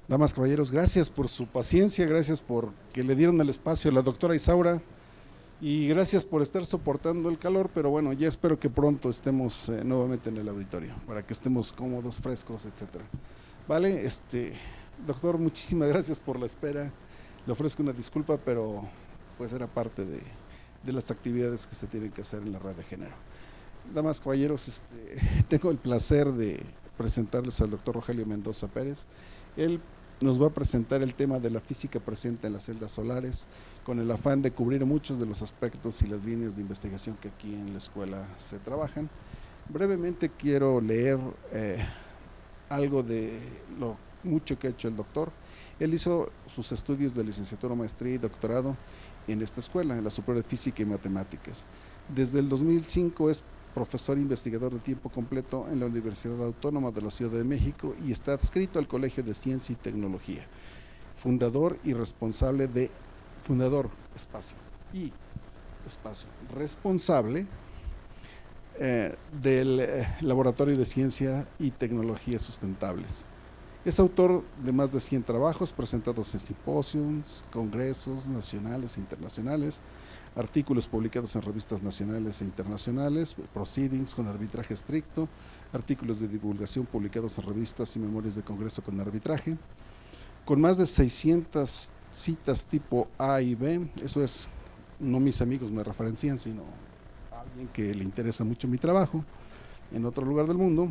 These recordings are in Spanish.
Damas, caballeros, gracias por su paciencia, gracias por que le dieron el espacio a la doctora Isaura y gracias por estar soportando el calor, pero bueno, ya espero que pronto estemos nuevamente en el auditorio, para que estemos cómodos, frescos, etcétera. Vale, doctor, muchísimas gracias por la espera, le ofrezco una disculpa, pero pues era parte de las actividades que se tienen que hacer en la red de género. Damas, caballeros, tengo el placer de presentarles al doctor Rogelio Mendoza Pérez. Él nos va a presentar el tema de la física presente en las celdas solares, con el afán de cubrir muchos de los aspectos y las líneas de investigación que aquí en la escuela se trabajan. Brevemente quiero leer algo de lo mucho que ha hecho el doctor. Él hizo sus estudios de licenciatura, maestría y doctorado en esta escuela, en la Superior de Física y Matemáticas. Desde el 2005 es profesor investigador de tiempo completo en la Universidad Autónoma de la Ciudad de México y está adscrito al Colegio de Ciencia y Tecnología. Fundador y responsable de responsable del Laboratorio de Ciencia y Tecnología Sustentables. Es autor de más de 100 trabajos presentados en simposios, congresos nacionales e internacionales, artículos publicados en revistas nacionales e internacionales, proceedings con arbitraje estricto, artículos de divulgación publicados en revistas y memorias de congreso con arbitraje, con más de 600 citas tipo A y B. Eso es, no mis amigos me referencian, sino a alguien que le interesa mucho mi trabajo en otro lugar del mundo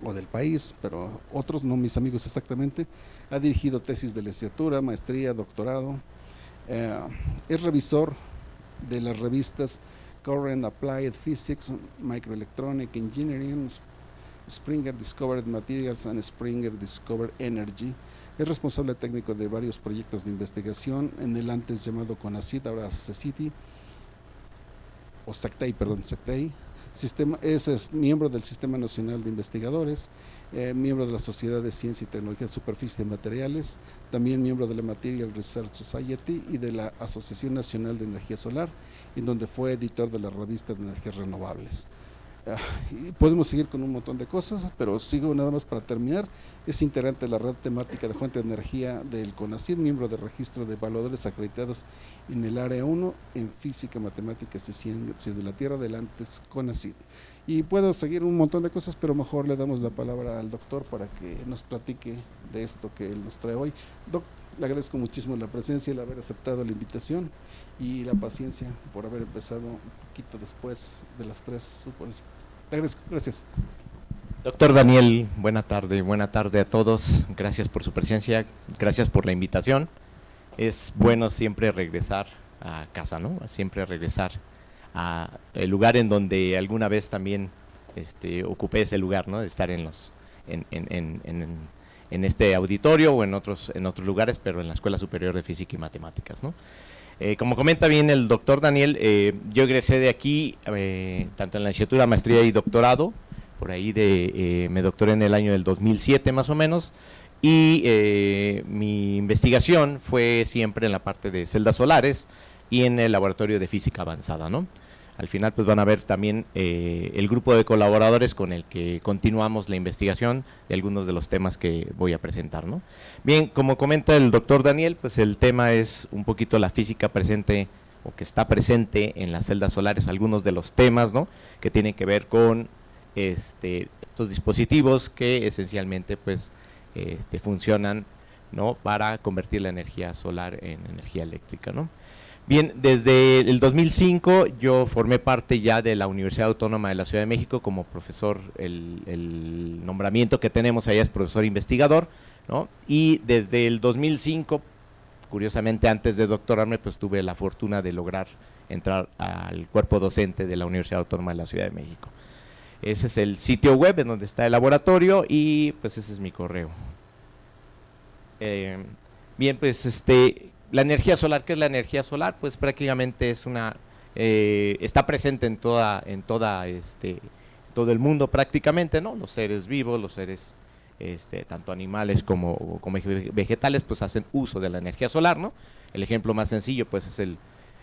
o del país, pero otros, no mis amigos exactamente. Ha dirigido tesis de licenciatura, maestría, doctorado, es revisor de las revistas Current Applied Physics, Microelectronic Engineering, Springer Discovered Materials and Springer Discovered Energy. Es responsable técnico de varios proyectos de investigación en el antes llamado CONACYT, ahora CECITI, o SACTEI. Es miembro del Sistema Nacional de Investigadores, miembro de la Sociedad de Ciencia y Tecnología de Superficie de Materiales, también miembro de la Material Research Society y de la Asociación Nacional de Energía Solar, en donde fue editor de la revista de Energías Renovables. Y podemos seguir con un montón de cosas, pero sigo nada más para terminar. Es integrante de la red temática de fuente de energía del CONACYT, miembro del registro de evaluadores acreditados en el área 1 en física, matemáticas y ciencias de la Tierra del antes CONACYT. Y puedo seguir un montón de cosas, pero mejor le damos la palabra al doctor para que nos platique de esto que él nos trae hoy. Doc, le agradezco muchísimo la presencia, el haber aceptado la invitación y la paciencia por haber empezado un poquito después de las 3, supongo. Te agradezco, gracias. Doctor Daniel, buena tarde a todos, gracias por su presencia, gracias por la invitación. Es bueno siempre regresar a casa, ¿no? Siempre regresar a el lugar en donde alguna vez también ocupé ese lugar, ¿no? De estar en este auditorio o en otros lugares, pero en la Escuela Superior de Física y Matemáticas, ¿no? Como comenta bien el doctor Daniel, yo egresé de aquí, tanto en la licenciatura, maestría y doctorado, por ahí me doctoré en el año del 2007 más o menos, y mi investigación fue siempre en la parte de celdas solares y en el laboratorio de física avanzada, ¿no? Al final pues van a ver también el grupo de colaboradores con el que continuamos la investigación de algunos de los temas que voy a presentar, ¿no? Bien, como comenta el doctor Daniel, pues el tema es un poquito la física presente o que está presente en las celdas solares, algunos de los temas, ¿no? Que tienen que ver con estos dispositivos que esencialmente pues funcionan, ¿no? Para convertir la energía solar en energía eléctrica, ¿no? Bien, desde el 2005 yo formé parte ya de la Universidad Autónoma de la Ciudad de México como profesor, el nombramiento que tenemos allá es profesor investigador, ¿no? Y desde el 2005, curiosamente antes de doctorarme, pues tuve la fortuna de lograr entrar al cuerpo docente de la Universidad Autónoma de la Ciudad de México. Ese es el sitio web en donde está el laboratorio y pues ese es mi correo. Bien, pues la energía solar, ¿qué es la energía solar? Pues prácticamente es está presente en todo el mundo prácticamente, ¿no? Los seres vivos, los seres tanto animales como vegetales, pues hacen uso de la energía solar, ¿no? El ejemplo más sencillo, pues es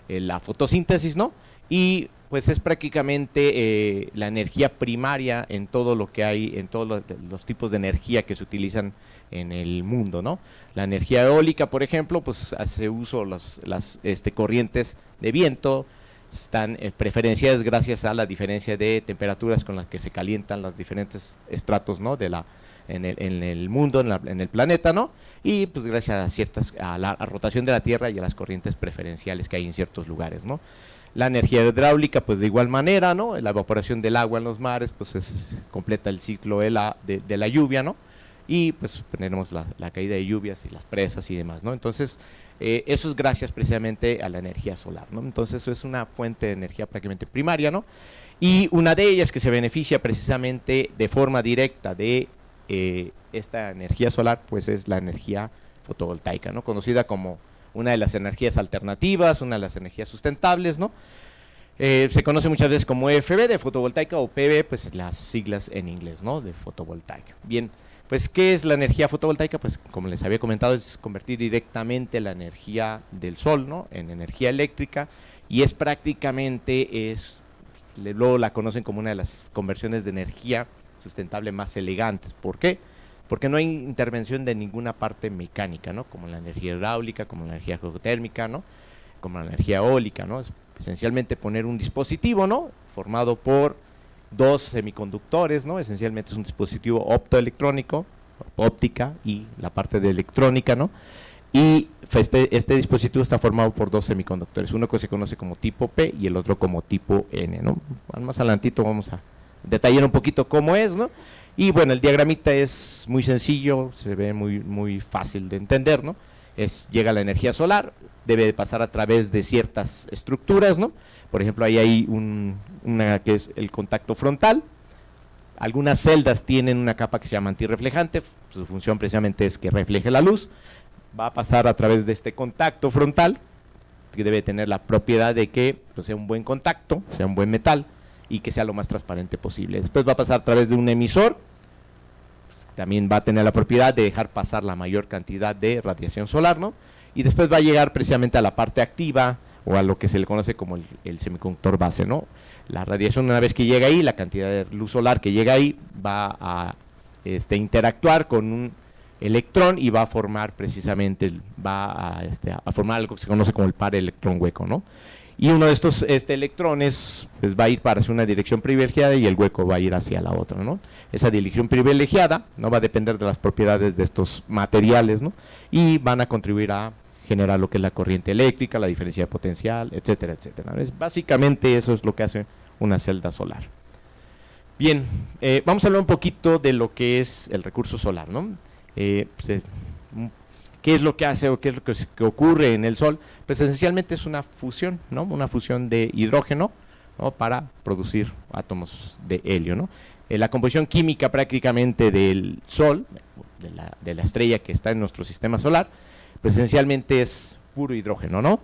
la fotosíntesis, ¿no? y pues es prácticamente la energía primaria en todo lo que hay, en todos los tipos de energía que se utilizan en el mundo, ¿no? La energía eólica, por ejemplo, pues hace uso las corrientes de viento, están preferenciadas gracias a la diferencia de temperaturas con las que se calientan los diferentes estratos, ¿no? En el mundo, en el planeta, ¿no? Y pues gracias a la rotación de la Tierra y a las corrientes preferenciales que hay en ciertos lugares, ¿no? La energía hidráulica, pues de igual manera, ¿no? La evaporación del agua en los mares, pues completa el ciclo de la lluvia, ¿no? Y pues tenemos la caída de lluvias y las presas y demás, ¿no? Entonces, eso es gracias precisamente a la energía solar, ¿no? Entonces, eso es una fuente de energía prácticamente primaria, ¿no? Y una de ellas que se beneficia precisamente de forma directa de esta energía solar, pues es la energía fotovoltaica, ¿no? Conocida como una de las energías alternativas, una de las energías sustentables, ¿no? Se conoce muchas veces como EFB de fotovoltaica o PV, pues las siglas en inglés, ¿no? De fotovoltaica. Bien, pues ¿qué es la energía fotovoltaica? Pues como les había comentado, es convertir directamente la energía del sol, ¿no? En energía eléctrica, y es prácticamente, luego la conocen como una de las conversiones de energía sustentable más elegantes. ¿Por qué? Porque no hay intervención de ninguna parte mecánica, ¿no? Como la energía hidráulica, como la energía geotérmica, ¿no? Como la energía eólica, ¿no? Es esencialmente poner un dispositivo, ¿no? Formado por dos semiconductores, ¿no? Esencialmente es un dispositivo optoelectrónico, óptica y la parte de electrónica, ¿no? Y este dispositivo está formado por dos semiconductores, uno que se conoce como tipo P y el otro como tipo N, ¿no? Más adelantito vamos a detallar un poquito cómo es, ¿no? Y bueno, el diagramita es muy sencillo, se ve muy fácil de entender, ¿no? Llega la energía solar, debe de pasar a través de ciertas estructuras, ¿no? Por ejemplo, ahí hay una que es el contacto frontal. Algunas celdas tienen una capa que se llama antirreflejante, su función precisamente es que refleje la luz. Va a pasar a través de este contacto frontal, que debe tener la propiedad de que pues, sea un buen contacto, sea un buen metal, y que sea lo más transparente posible. Después va a pasar a través de un emisor, pues, también va a tener la propiedad de dejar pasar la mayor cantidad de radiación solar, ¿no? Y después va a llegar precisamente a la parte activa, o a lo que se le conoce como el semiconductor base, ¿no? La radiación, una vez que llega ahí, la cantidad de luz solar que llega ahí va a interactuar con un electrón y va a formar precisamente, a formar algo que se conoce como el par electrón hueco, ¿no? Y uno de estos electrones pues, va a ir para hacia una dirección privilegiada y el hueco va a ir hacia la otra, ¿no? Esa dirección privilegiada no va a depender de las propiedades de estos materiales, ¿no? Y van a contribuir a generar lo que es la corriente eléctrica, la diferencia de potencial, etcétera, etcétera. Básicamente eso es lo que hace una celda solar. Bien, vamos a hablar un poquito de lo que es el recurso solar, ¿no? ¿Qué es lo que hace o qué es lo que ocurre en el Sol? Pues esencialmente es una fusión, ¿no? Una fusión de hidrógeno, ¿no? Para producir átomos de helio, ¿no? La composición química prácticamente del Sol, de la estrella que está en nuestro sistema solar, pues esencialmente es puro hidrógeno, ¿no?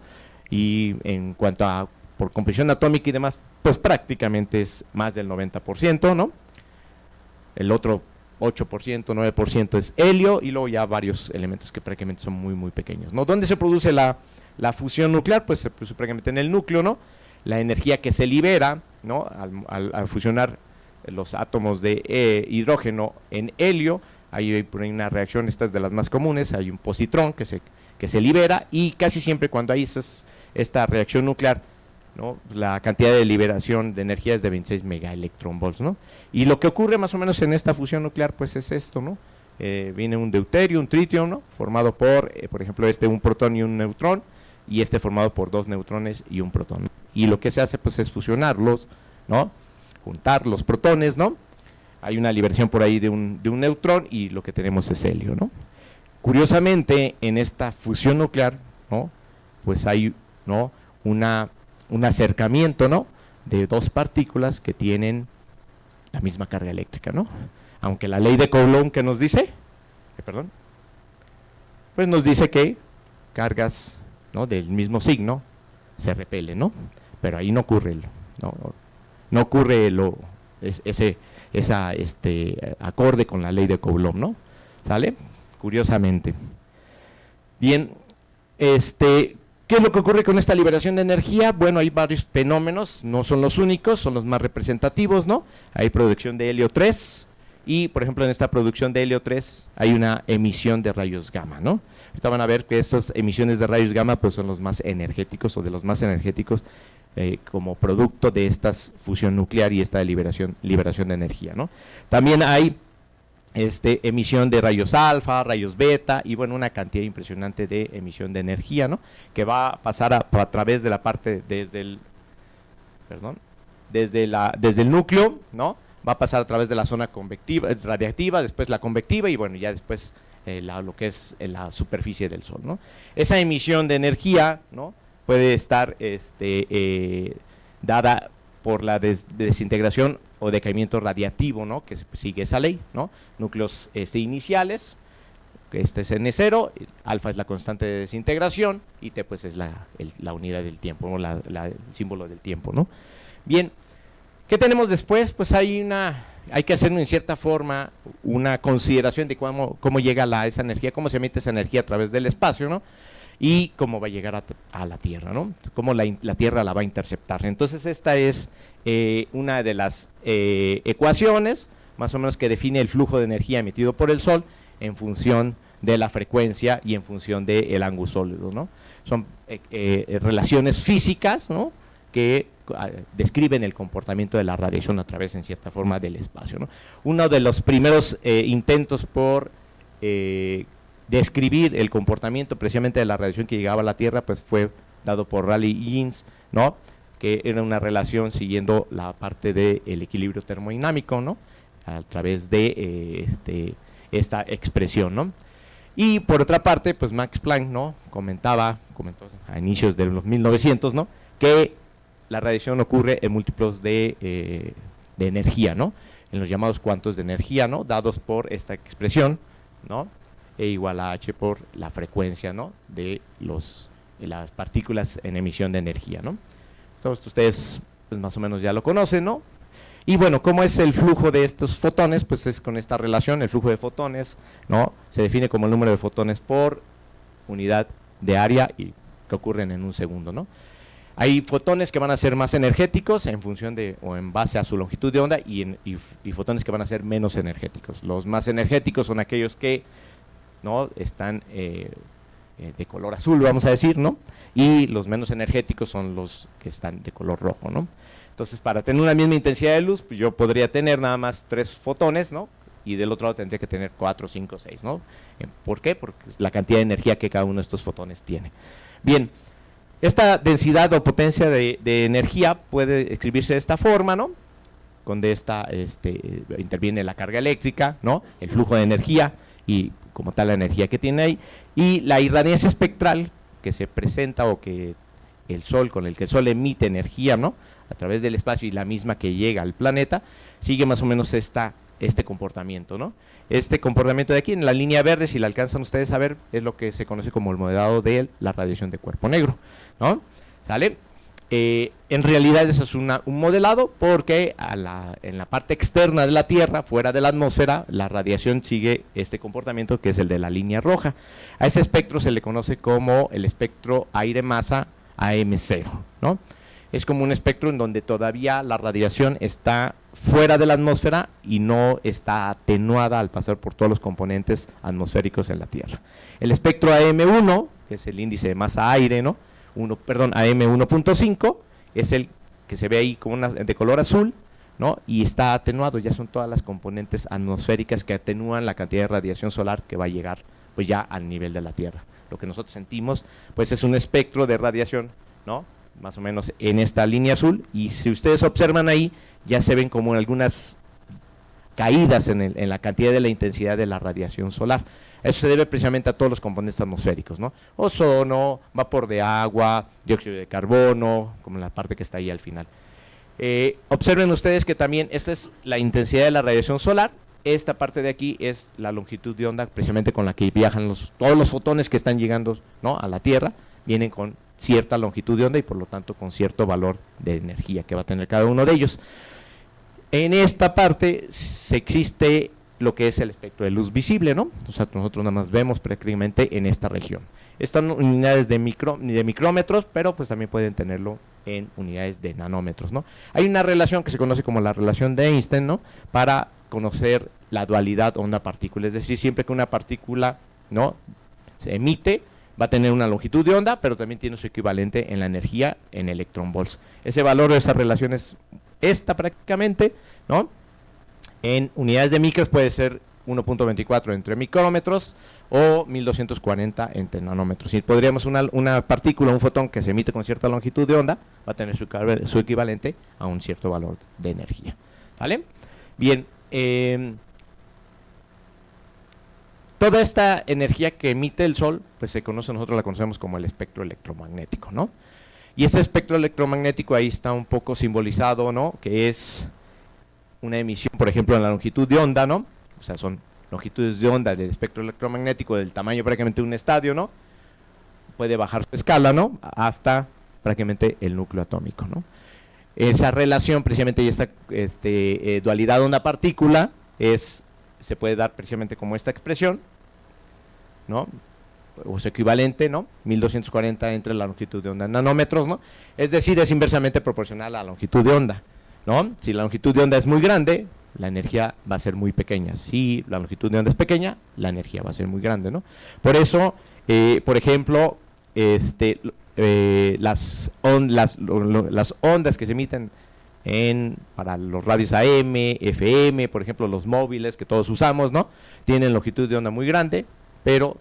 Y en cuanto a por composición atómica y demás, pues prácticamente es más del 90%, ¿no? El otro 8%, 9% es helio y luego ya varios elementos que prácticamente son muy pequeños, ¿no? ¿Dónde se produce la fusión nuclear? Pues se produce prácticamente en el núcleo, ¿no? La energía que se libera, ¿no? Al fusionar los átomos de hidrógeno en helio, hay por ahí una reacción, esta es de las más comunes, hay un positrón que se libera y casi siempre cuando hay esta reacción nuclear, ¿no? La cantidad de liberación de energía es de 26 megaelectronvolts, ¿no? Y lo que ocurre más o menos en esta fusión nuclear pues es esto, ¿no? Viene un deuterio, un tritio, ¿no? Formado por ejemplo un protón y un neutrón, y formado por dos neutrones y un protón. Y lo que se hace pues es fusionarlos, ¿no? Juntar los protones, ¿no? Hay una liberación por ahí de un neutrón y lo que tenemos es helio, ¿no? Curiosamente, en esta fusión nuclear, ¿no? Pues hay, ¿no? un acercamiento, ¿no? De dos partículas que tienen la misma carga eléctrica, ¿no? Aunque la ley de Coulomb que nos dice, pues nos dice que cargas, ¿no? Del mismo signo se repelen, ¿no? Pero ahí no ocurre no ocurre ese acorde con la ley de Coulomb, ¿no? ¿Sale? Curiosamente. Bien, ¿qué ¿Qué es lo que ocurre con esta liberación de energía? Bueno, hay varios fenómenos, no son los únicos, son los más representativos, ¿no? Hay producción de helio 3 y, por ejemplo, en esta producción de helio 3 hay una emisión de rayos gamma, ¿no? Ahorita van a ver que estas emisiones de rayos gamma pues son los más energéticos o de los más energéticos como producto de esta fusión nuclear y esta liberación de energía, ¿no? También hay emisión de rayos alfa, rayos beta y bueno, una cantidad impresionante de emisión de energía, ¿no? Que va a pasar a través de la parte desde el núcleo, ¿no? Va a pasar a través de la zona convectiva, radiactiva, después la convectiva y bueno, ya después lo que es la superficie del Sol, ¿no? Esa emisión de energía, ¿no? Puede estar dada por la desintegración o decaimiento radiativo, ¿no? Que sigue esa ley, ¿no? Núcleos iniciales, que es N0, alfa es la constante de desintegración y T pues es la unidad del tiempo, ¿no? El símbolo del tiempo, ¿no? Bien, ¿qué tenemos después? Pues hay que hacer en cierta forma una consideración de cómo llega esa energía, cómo se emite esa energía a través del espacio, ¿no? Y cómo va a llegar a la Tierra, ¿no? Cómo la Tierra la va a interceptar. Entonces esta es una de las ecuaciones, más o menos, que define el flujo de energía emitido por el Sol en función de la frecuencia y en función del ángulo sólido, ¿no? Son relaciones físicas, ¿no? Que describen el comportamiento de la radiación a través, en cierta forma, del espacio, ¿no? Uno de los primeros intentos por describir el comportamiento precisamente de la radiación que llegaba a la Tierra, pues fue dado por Rayleigh Jeans, ¿no? Que era una relación siguiendo la parte del equilibrio termodinámico, ¿no? A través de esta expresión, ¿no? Y por otra parte, pues Max Planck, ¿no? Comentó a inicios de los 1900, ¿no? Que la radiación ocurre en múltiplos de energía, ¿no? En los llamados cuantos de energía, ¿no? Dados por esta expresión, ¿no? E igual a h por la frecuencia, ¿no? De las partículas en emisión de energía, ¿no? Todos ustedes pues más o menos ya lo conocen, ¿no? Y bueno, ¿cómo es el flujo de estos fotones? Pues es con esta relación, el flujo de fotones, ¿no? Se define como el número de fotones por unidad de área y que ocurren en un segundo, ¿no? Hay fotones que van a ser más energéticos en función de o en base a su longitud de onda y fotones que van a ser menos energéticos. Los más energéticos son aquellos que ¿no? Están de color azul, vamos a decir, ¿no? Y los menos energéticos son los que están de color rojo, ¿no? Entonces, para tener una misma intensidad de luz, pues yo podría tener nada más 3 fotones, ¿no? Y del otro lado tendría que tener 4, 5, 6, ¿no? ¿Por qué? Porque es la cantidad de energía que cada uno de estos fotones tiene. Bien, esta densidad o potencia de energía puede escribirse de esta forma, ¿no? Donde interviene la carga eléctrica, ¿no? El flujo de energía y como tal la energía que tiene ahí, y la irradiancia espectral que se presenta o que con el que el Sol emite energía, ¿no? A través del espacio y la misma que llega al planeta, sigue más o menos este comportamiento, ¿no? Este comportamiento de aquí, en la línea verde, si la alcanzan ustedes a ver, es lo que se conoce como el modelado de la radiación de cuerpo negro, ¿no? ¿Sale? En realidad eso es un modelado porque en la parte externa de la Tierra, fuera de la atmósfera, la radiación sigue este comportamiento que es el de la línea roja. A ese espectro se le conoce como el espectro aire-masa AM0, ¿no? Es como un espectro en donde todavía la radiación está fuera de la atmósfera y no está atenuada al pasar por todos los componentes atmosféricos en la Tierra. El espectro AM1, que es el índice de masa aire, ¿no? AM1.5 es el que se ve ahí como de color azul, ¿no? Y está atenuado, ya son todas las componentes atmosféricas que atenúan la cantidad de radiación solar que va a llegar pues ya al nivel de la Tierra. Lo que nosotros sentimos pues es un espectro de radiación, ¿no? Más o menos en esta línea azul, y si ustedes observan ahí ya se ven como algunas caídas en la cantidad de la intensidad de la radiación solar. Eso se debe precisamente a todos los componentes atmosféricos, ¿no? Ozono, vapor de agua, dióxido de carbono, como la parte que está ahí al final. Observen ustedes que también esta es la intensidad de la radiación solar, esta parte de aquí es la longitud de onda precisamente con la que viajan todos los fotones que están llegando, ¿no? A la Tierra, vienen con cierta longitud de onda y por lo tanto con cierto valor de energía que va a tener cada uno de ellos. En esta parte existe lo que es el espectro de luz visible, ¿no? O sea, nosotros nada más vemos prácticamente en esta región. Están unidades de micrómetros, pero pues también pueden tenerlo en unidades de nanómetros, ¿no? Hay una relación que se conoce como la relación de Einstein, ¿no? Para conocer la dualidad onda-partícula, es decir, siempre que una partícula, ¿no?, se emite, va a tener una longitud de onda, pero también tiene su equivalente en la energía en electronvolts. Ese valor de esa relación es esta prácticamente, ¿no? En unidades de micros puede ser 1.24 entre micrómetros o 1240 entre nanómetros. Y podríamos una partícula, un fotón que se emite con cierta longitud de onda, va a tener su equivalente a un cierto valor de energía. ¿Vale? Bien, toda esta energía que emite el Sol, pues nosotros la conocemos como el espectro electromagnético, ¿no? Y este espectro electromagnético ahí está un poco simbolizado, ¿no? Que es una emisión, por ejemplo, en la longitud de onda, ¿no? O sea, son longitudes de onda del espectro electromagnético del tamaño prácticamente de un estadio, ¿no? Puede bajar su escala, ¿no? Hasta prácticamente el núcleo atómico, ¿no? Esa relación precisamente y esa dualidad onda-partícula se puede dar precisamente como esta expresión, ¿no? O su equivalente, ¿no? 1240 entre la longitud de onda en nanómetros, ¿no? Es decir, es inversamente proporcional a la longitud de onda, ¿no? Si la longitud de onda es muy grande, la energía va a ser muy pequeña. Si la longitud de onda es pequeña, la energía va a ser muy grande, ¿no? Por eso, por ejemplo, las ondas que se emiten para los radios AM, FM, por ejemplo, los móviles que todos usamos, ¿no? Tienen longitud de onda muy grande, pero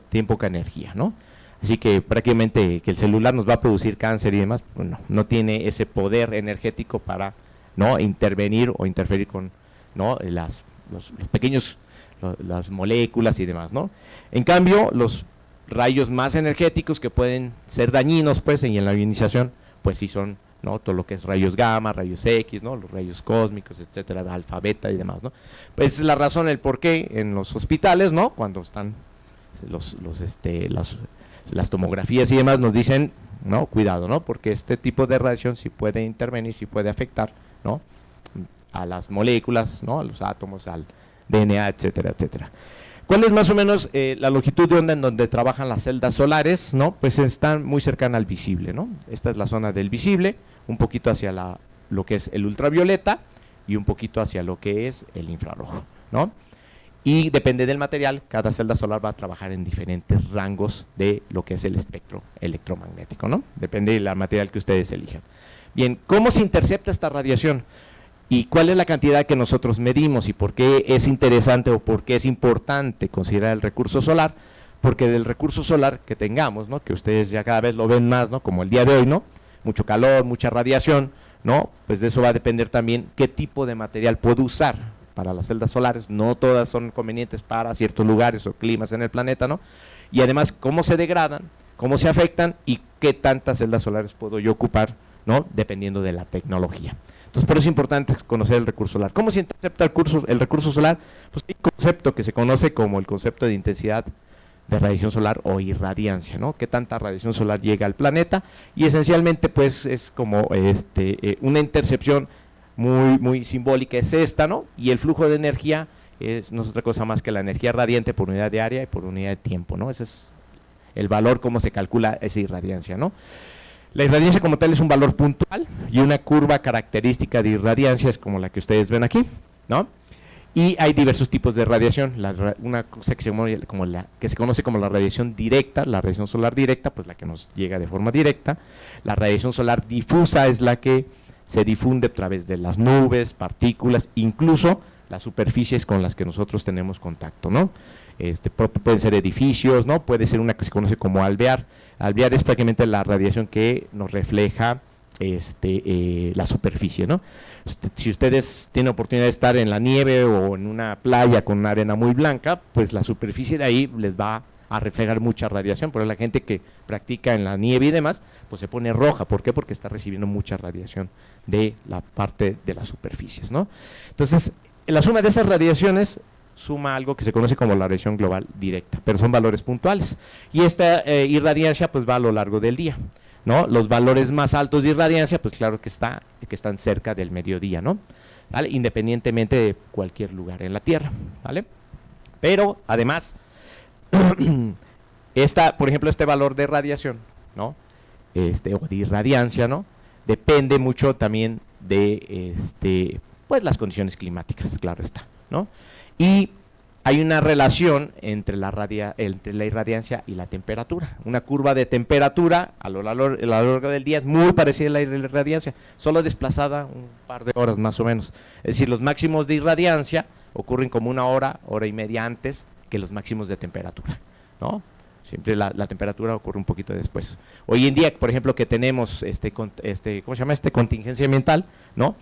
tienen poca energía, ¿no? Así que prácticamente que el celular nos va a producir cáncer y demás, pues no tiene ese poder energético para, ¿no?, intervenir o interferir con, ¿no?, los pequeños, las moléculas y demás, ¿no? En cambio, los rayos más energéticos que pueden ser dañinos, pues, en la ionización, pues sí son, ¿no?, todo lo que es rayos gamma, rayos X, ¿no?, los rayos cósmicos, etcétera, alfa, beta y demás, ¿no? Pues es la razón, el por qué en los hospitales, ¿no?, cuando están las tomografías y demás nos dicen, ¿no?, cuidado, ¿no?, porque este tipo de radiación sí puede intervenir, sí puede afectar, ¿no?, a las moléculas, ¿no?, a los átomos, al DNA, etcétera, etcétera. ¿Cuál es más o menos la longitud de onda en donde trabajan las celdas solares? ¿No? Pues están muy cercana al visible, ¿no? Esta es la zona del visible, un poquito hacia lo que es el ultravioleta y un poquito hacia lo que es el infrarrojo, ¿no? Y depende del material, cada celda solar va a trabajar en diferentes rangos de lo que es el espectro electromagnético, ¿no? Depende del material que ustedes elijan. Bien, ¿cómo se intercepta esta radiación? ¿Y cuál es la cantidad que nosotros medimos? ¿Y por qué es interesante o por qué es importante considerar el recurso solar? Porque del recurso solar que tengamos, ¿no?, que ustedes ya cada vez lo ven más, ¿no?, como el día de hoy, ¿no?, mucho calor, mucha radiación, ¿no?, pues de eso va a depender también qué tipo de material puedo usar para las celdas solares. No todas son convenientes para ciertos lugares o climas en el planeta, ¿no? Y además, cómo se degradan, cómo se afectan y qué tantas celdas solares puedo yo ocupar, ¿no?, dependiendo de la tecnología. Entonces, por eso es importante conocer el recurso solar. ¿Cómo se intercepta el recurso solar? Pues hay un concepto que se conoce como el concepto de intensidad de radiación solar o irradiancia, ¿no? ¿Qué tanta radiación solar llega al planeta? Y esencialmente, pues, es como una intercepción muy, muy simbólica, es esta, ¿no? Y el flujo de energía no es otra cosa más que la energía radiante por unidad de área y por unidad de tiempo, ¿no? Ese es el valor, cómo se calcula esa irradiancia, ¿no? La irradiancia como tal es un valor puntual y una curva característica de irradiancia es como la que ustedes ven aquí, ¿no? Y hay diversos tipos de radiación, una cosa que se conoce como la radiación directa, la radiación solar directa, pues la que nos llega de forma directa. La radiación solar difusa es la que se difunde a través de las nubes, partículas, incluso las superficies con las que nosotros tenemos contacto, ¿no? Pueden ser edificios, ¿no? Puede ser una que se conoce como alvear. Alvear es prácticamente la radiación que nos refleja la superficie, ¿no? Si ustedes tienen oportunidad de estar en la nieve o en una playa con una arena muy blanca, pues la superficie de ahí les va a reflejar mucha radiación. Por eso la gente que practica en la nieve y demás, pues se pone roja. ¿Por qué? Porque está recibiendo mucha radiación de la parte de las superficies, ¿no? Entonces, la suma de esas radiaciones suma algo que se conoce como la radiación global directa, pero son valores puntuales. Y esta irradiancia pues va a lo largo del día, ¿no? Los valores más altos de irradiancia, pues claro que están cerca del mediodía, ¿no? ¿vale? Independientemente de cualquier lugar en la Tierra, ¿vale? Pero además, por ejemplo, este valor de radiación, ¿no? O de irradiancia, ¿no? Depende mucho también de pues las condiciones climáticas, claro está, ¿no? Y hay una relación entre la irradiancia y la temperatura. Una curva de temperatura a lo largo del día es muy parecida a la irradiancia, solo desplazada un par de horas más o menos. Es decir, los máximos de irradiancia ocurren como una hora y media antes que los máximos de temperatura, ¿no? Siempre la temperatura ocurre un poquito después. Hoy en día, por ejemplo, que tenemos ¿cómo se llama? Contingencia ambiental, ¿no?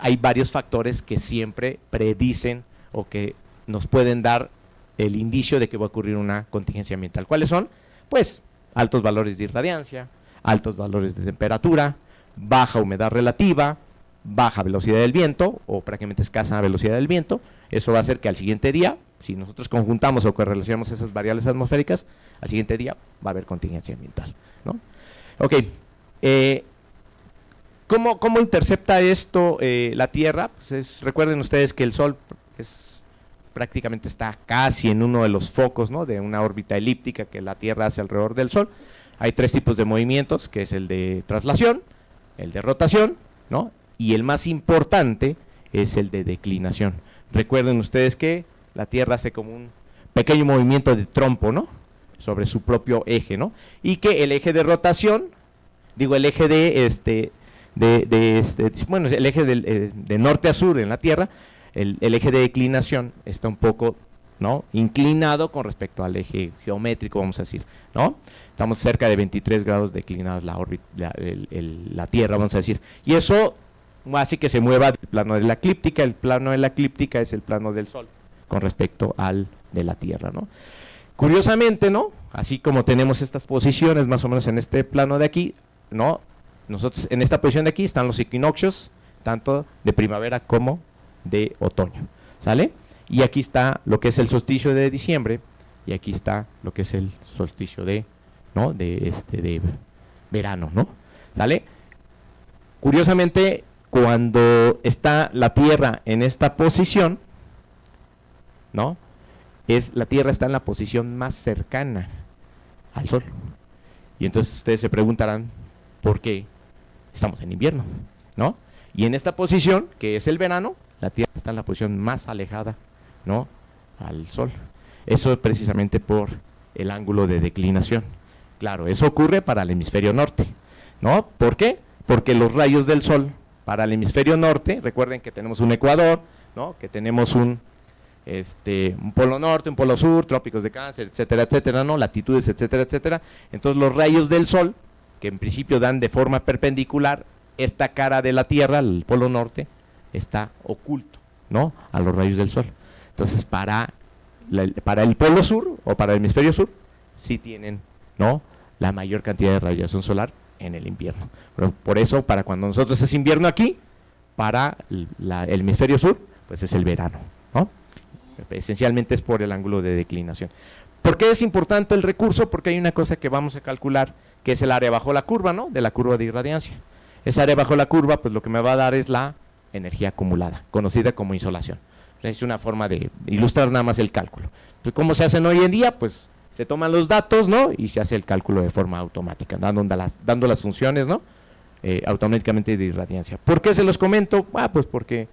Hay varios factores que siempre predicen o que nos pueden dar el indicio de que va a ocurrir una contingencia ambiental. ¿Cuáles son? Pues altos valores de irradiancia, altos valores de temperatura, baja humedad relativa, baja velocidad del viento o prácticamente escasa velocidad del viento. Eso va a hacer que al siguiente día, si nosotros conjuntamos o correlacionamos esas variables atmosféricas, al siguiente día va a haber contingencia ambiental, ¿no? Ok, ¿cómo intercepta esto la Tierra? Pues recuerden ustedes que el Sol prácticamente está casi en uno de los focos, ¿no? De una órbita elíptica que la Tierra hace alrededor del Sol. Hay tres tipos de movimientos, que es el de traslación, el de rotación, ¿no? Y el más importante es el de declinación. Recuerden ustedes que la Tierra hace como un pequeño movimiento de trompo, ¿no? Sobre su propio eje, ¿no? Y que el eje de rotación, el eje el eje de norte a sur en la Tierra, el eje de declinación está un poco, ¿no? Inclinado con respecto al eje geométrico, vamos a decir, ¿no? Estamos cerca de 23 grados declinados la Tierra, vamos a decir. Y eso hace que se mueva del plano de la eclíptica. El plano de la eclíptica es el plano del Sol con respecto al de la Tierra, ¿no? Curiosamente, ¿no? Así como tenemos estas posiciones más o menos en este plano de aquí, ¿no? Nosotros en esta posición de aquí están los equinoccios, tanto de primavera como de otoño, ¿sale? Y aquí está lo que es el solsticio de diciembre y aquí está lo que es el solsticio de verano, ¿no? ¿Sale? Curiosamente, cuando está la Tierra en esta posición, ¿no? La Tierra está en la posición más cercana al Sol. Y entonces ustedes se preguntarán, ¿por qué estamos en invierno? ¿No? Y en esta posición, que es el verano, la Tierra está en la posición más alejada, ¿no? Al Sol. Eso es precisamente por el ángulo de declinación. Claro, eso ocurre para el hemisferio norte, ¿no? ¿Por qué? Porque los rayos del Sol para el hemisferio norte, recuerden que tenemos un ecuador, ¿no? Que tenemos un polo norte, un polo sur, trópicos de Cáncer, etcétera, etcétera, ¿no? Latitudes, etcétera, etcétera. Entonces los rayos del Sol, que en principio dan de forma perpendicular, esta cara de la Tierra, el polo norte, está oculto, ¿no? A los rayos del Sol. Entonces para el polo sur o para el hemisferio sur, sí tienen, ¿no? La mayor cantidad de radiación solar en el invierno. Pero por eso, para cuando nosotros es invierno aquí, para el hemisferio sur, pues es el verano, ¿no? Esencialmente es por el ángulo de declinación. ¿Por qué es importante el recurso? Porque hay una cosa que vamos a calcular, que es el área bajo la curva, ¿no? De la curva de irradiancia. Esa área bajo la curva, pues lo que me va a dar es la energía acumulada, conocida como insolación. Es una forma de ilustrar nada más el cálculo. Pues, ¿cómo se hacen hoy en día? Pues se toman los datos, ¿no? Y se hace el cálculo de forma automática, dando las funciones, ¿no? Automáticamente de irradiancia. ¿Por qué se los comento? Pues porque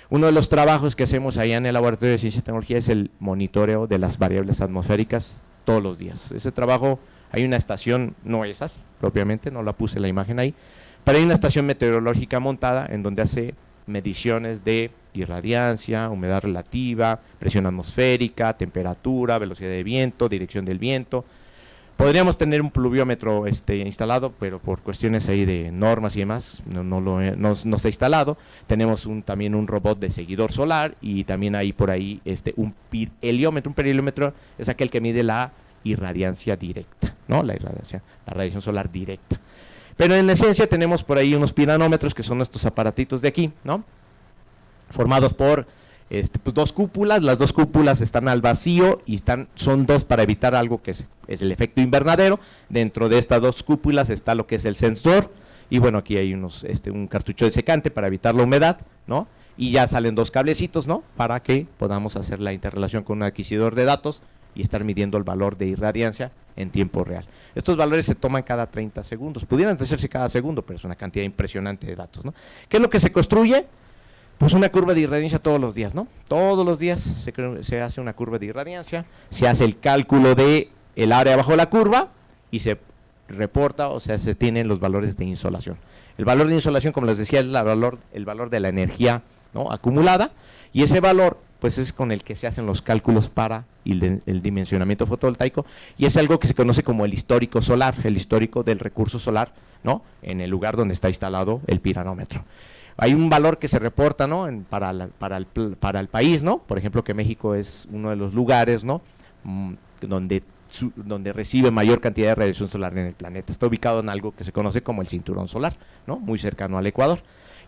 uno de los trabajos que hacemos allá en el Laboratorio de Ciencia y Tecnología es el monitoreo de las variables atmosféricas todos los días. Ese trabajo, hay una estación, no esas propiamente, no la puse la imagen ahí, pero hay una estación meteorológica montada en donde hace mediciones de irradiancia, humedad relativa, presión atmosférica, temperatura, velocidad de viento, dirección del viento. Podríamos tener un pluviómetro instalado, pero por cuestiones ahí de normas y demás, no se ha instalado. Tenemos también un robot de seguidor solar y también hay por ahí un heliómetro. Un periheliómetro es aquel que mide la irradiancia directa, ¿no? La radiación solar directa. Pero en esencia tenemos por ahí unos piranómetros, que son estos aparatitos de aquí, ¿no? Formados por pues dos cúpulas. Las dos cúpulas están al vacío y son dos para evitar algo que es el efecto invernadero. Dentro de estas dos cúpulas está lo que es el sensor, y bueno, aquí hay un cartucho de secante para evitar la humedad, ¿no? y ya salen dos cablecitos, ¿no? Para que podamos hacer la interrelación con un adquisidor de datos y estar midiendo el valor de irradiancia en tiempo real. Estos valores se toman cada 30 segundos, pudieran hacerse cada segundo, pero es una cantidad impresionante de datos, ¿no? ¿Qué es lo que se construye? Pues una curva de irradiancia todos los días, ¿no? Todos los días se hace una curva de irradiancia, se hace el cálculo de el área bajo la curva y se reporta, o sea, se tienen los valores de insolación. El valor de insolación, como les decía, es el valor de la energía, ¿no?, acumulada, y ese valor pues es con el que se hacen los cálculos para el dimensionamiento fotovoltaico, y es algo que se conoce como el histórico solar, el histórico del recurso solar, ¿no?, en el lugar donde está instalado el piranómetro. Hay un valor que se reporta, ¿no?, para el país, ¿no? Por ejemplo, que México es uno de los lugares, ¿no?, donde recibe mayor cantidad de radiación solar en el planeta. Está ubicado en algo que se conoce como el cinturón solar, ¿no?, muy cercano al Ecuador.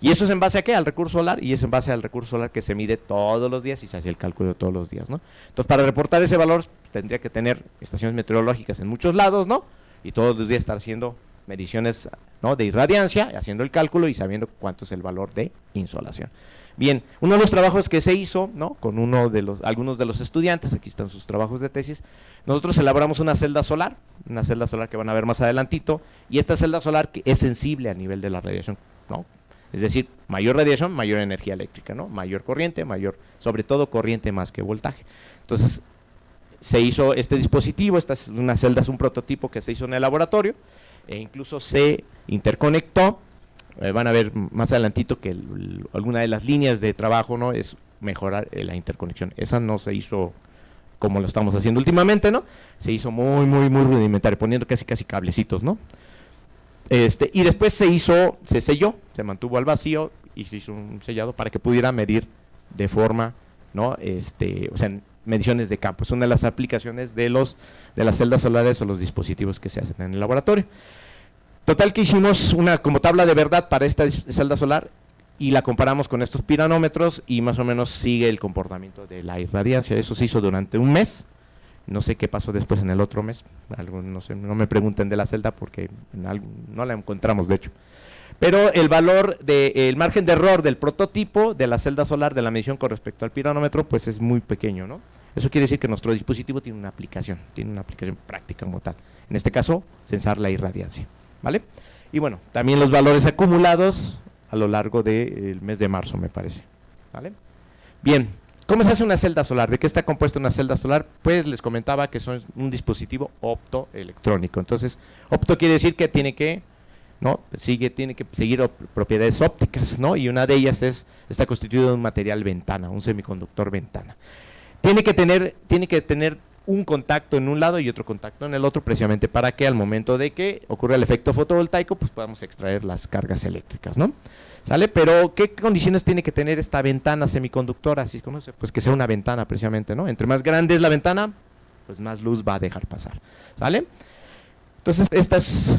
¿Y eso es en base a qué? Al recurso solar, y es en base al recurso solar que se mide todos los días y se hace el cálculo todos los días, ¿no? Entonces, para reportar ese valor, tendría que tener estaciones meteorológicas en muchos lados, ¿no? Y todos los días estar haciendo mediciones, ¿no?, de irradiancia, haciendo el cálculo y sabiendo cuánto es el valor de insolación. Bien, uno de los trabajos que se hizo, ¿no?, con algunos de los estudiantes, aquí están sus trabajos de tesis, nosotros elaboramos una celda solar que van a ver más adelantito, y esta celda solar que es sensible a nivel de la radiación, ¿no? Es decir, mayor radiación, mayor energía eléctrica, ¿no? Mayor corriente, sobre todo corriente más que voltaje. Entonces, se hizo este dispositivo, esta es una celda, es un prototipo que se hizo en el laboratorio, e incluso se interconectó. Van a ver más adelantito que alguna de las líneas de trabajo, ¿no?, es mejorar la interconexión. Esa no se hizo como lo estamos haciendo últimamente, ¿no? Se hizo muy rudimentario, poniendo casi cablecitos, ¿no? Y después se selló, se mantuvo al vacío y se hizo un sellado para que pudiera medir de forma, ¿no?, o sea, mediciones de campo. Es una de las aplicaciones de las celdas solares o los dispositivos que se hacen en el laboratorio. Total que hicimos una como tabla de verdad para esta celda solar y la comparamos con estos piranómetros y más o menos sigue el comportamiento de la irradiancia. Eso se hizo durante un mes. No sé qué pasó después en el otro mes, no sé, no me pregunten de la celda porque no la encontramos, de hecho. Pero el margen de error del prototipo de la celda solar de la medición con respecto al piranómetro, pues es muy pequeño, ¿no? Eso quiere decir que nuestro dispositivo tiene una aplicación práctica como tal. En este caso, censar la irradiancia, ¿vale? Y bueno, también los valores acumulados a lo largo del mes de marzo, me parece, ¿vale? Bien. ¿Cómo se hace una celda solar? ¿De qué está compuesta una celda solar? Pues les comentaba que son un dispositivo optoelectrónico. Entonces, opto quiere decir que tiene que seguir propiedades ópticas, ¿no? Y una de ellas está constituido de un material ventana, un semiconductor ventana. Tiene que tener un contacto en un lado y otro contacto en el otro, precisamente para que al momento de que ocurra el efecto fotovoltaico, pues podamos extraer las cargas eléctricas, ¿no? ¿Sale? Pero, ¿qué condiciones tiene que tener esta ventana semiconductora? ¿Sí se conoce? Pues que sea una ventana, precisamente, ¿no? Entre más grande es la ventana, pues más luz va a dejar pasar, ¿sale? Entonces, esta es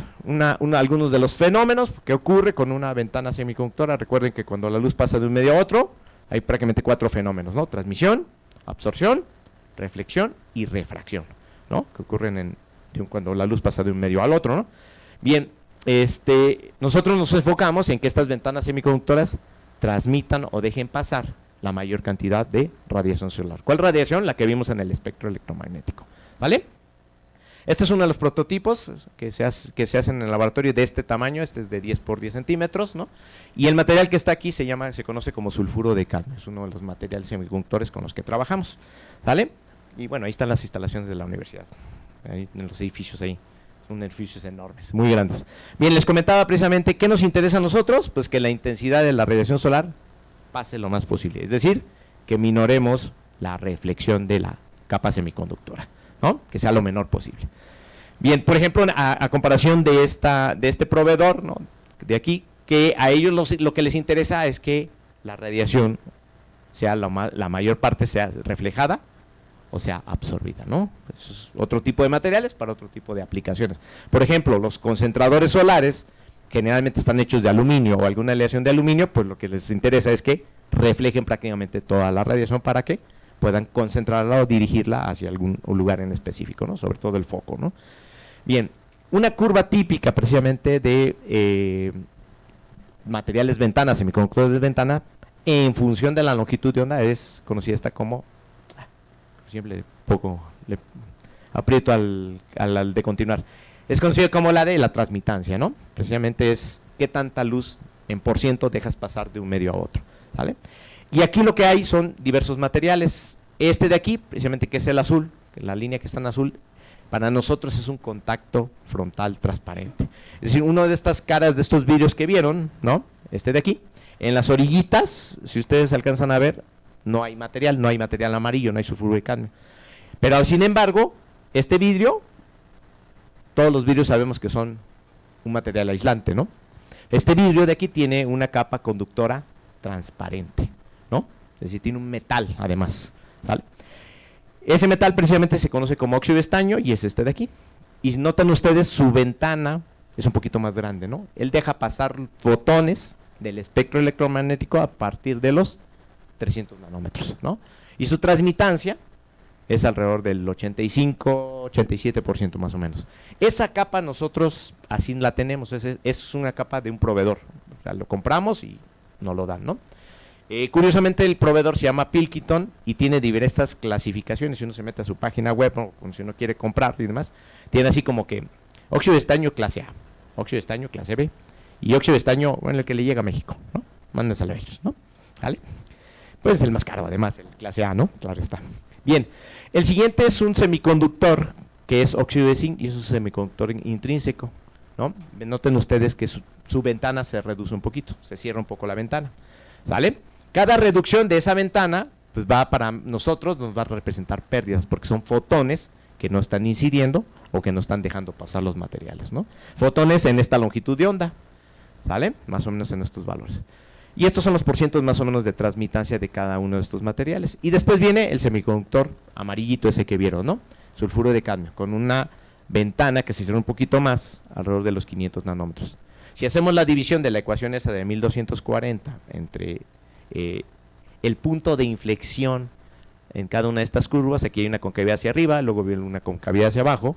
algunos de los fenómenos que ocurre con una ventana semiconductora. Recuerden que cuando la luz pasa de un medio a otro, hay prácticamente 4 fenómenos, ¿no? Transmisión, absorción, reflexión y refracción, ¿no? Que ocurren cuando la luz pasa de un medio al otro, ¿no? Bien, nosotros nos enfocamos en que estas ventanas semiconductoras transmitan o dejen pasar la mayor cantidad de radiación solar. ¿Cuál radiación? La que vimos en el espectro electromagnético, ¿vale? Este es uno de los prototipos que se hacen en el laboratorio de este tamaño. Este es de 10 por 10 centímetros, ¿no? Y el material que está aquí se conoce como sulfuro de cadmio. Es uno de los materiales semiconductores con los que trabajamos, ¿vale? Y bueno, ahí están las instalaciones de la universidad, ahí en los edificios ahí. Son edificios enormes, muy grandes. Bien, les comentaba precisamente qué nos interesa a nosotros, pues que la intensidad de la radiación solar pase lo más posible, es decir, que minoremos la reflexión de la capa semiconductora, ¿no? Que sea lo menor posible. Bien, por ejemplo, a comparación de este proveedor, ¿no?, de aquí, que a ellos lo que les interesa es que la radiación sea la mayor parte sea reflejada o sea absorbida, ¿no? Eso es otro tipo de materiales para otro tipo de aplicaciones. Por ejemplo, los concentradores solares generalmente están hechos de aluminio o alguna aleación de aluminio, pues lo que les interesa es que reflejen prácticamente toda la radiación para que puedan concentrarla o dirigirla hacia algún lugar en específico, ¿no? Sobre todo el foco, ¿no? Bien, una curva típica precisamente de materiales ventanas, semiconductores de ventana, en función de la longitud de onda, es conocida esta como, siempre le aprieto al de continuar, es conocida como la de la transmitancia, ¿no? Precisamente es qué tanta luz en por ciento dejas pasar de un medio a otro, ¿sale? Y aquí lo que hay son diversos materiales. Este de aquí, precisamente, que es el azul, la línea que está en azul, para nosotros es un contacto frontal transparente. Es decir, una de estas caras de estos vidrios que vieron, ¿no? Este de aquí, en las orillitas, si ustedes alcanzan a ver, no hay material amarillo, no hay sulfuro de cadmio. Pero sin embargo, este vidrio, todos los vidrios sabemos que son un material aislante, ¿no? Este vidrio de aquí tiene una capa conductora transparente, ¿no? Es decir, tiene un metal además, ¿vale? Ese metal precisamente se conoce como óxido de estaño y es este de aquí. Y notan ustedes, su ventana es un poquito más grande, ¿no? Él deja pasar fotones del espectro electromagnético a partir de los 300 nanómetros, ¿no? Y su transmitancia es alrededor del 85, 87% más o menos. Esa capa nosotros así la tenemos, es una capa de un proveedor. O sea, lo compramos y nos lo dan, ¿no? Curiosamente el proveedor se llama Pilkington y tiene diversas clasificaciones. Si uno se mete a su página web, o si uno quiere comprar y demás, tiene así como que óxido de estaño clase A, óxido de estaño clase B y óxido de estaño, bueno, el que le llega a México, ¿no? Mándenselo a ellos, ¿no? ¿Vale? Pues es el más caro además, el clase A, ¿no? Claro está. Bien, el siguiente es un semiconductor que es óxido de zinc y es un semiconductor intrínseco, ¿no? Noten ustedes que su ventana se reduce un poquito, se cierra un poco la ventana, ¿sale? Cada reducción de esa ventana, pues va para nosotros, nos va a representar pérdidas, porque son fotones que no están incidiendo o que no están dejando pasar los materiales, ¿no? Fotones en esta longitud de onda, ¿sale? Más o menos en estos valores. Y estos son los porcientos más o menos de transmitancia de cada uno de estos materiales. Y después viene el semiconductor amarillito ese que vieron, ¿no? Sulfuro de cadmio, con una ventana que se cierra un poquito más, alrededor de los 500 nanómetros. Si hacemos la división de la ecuación esa de 1240 entre el punto de inflexión en cada una de estas curvas, aquí hay una concavidad hacia arriba, luego viene una concavidad hacia abajo,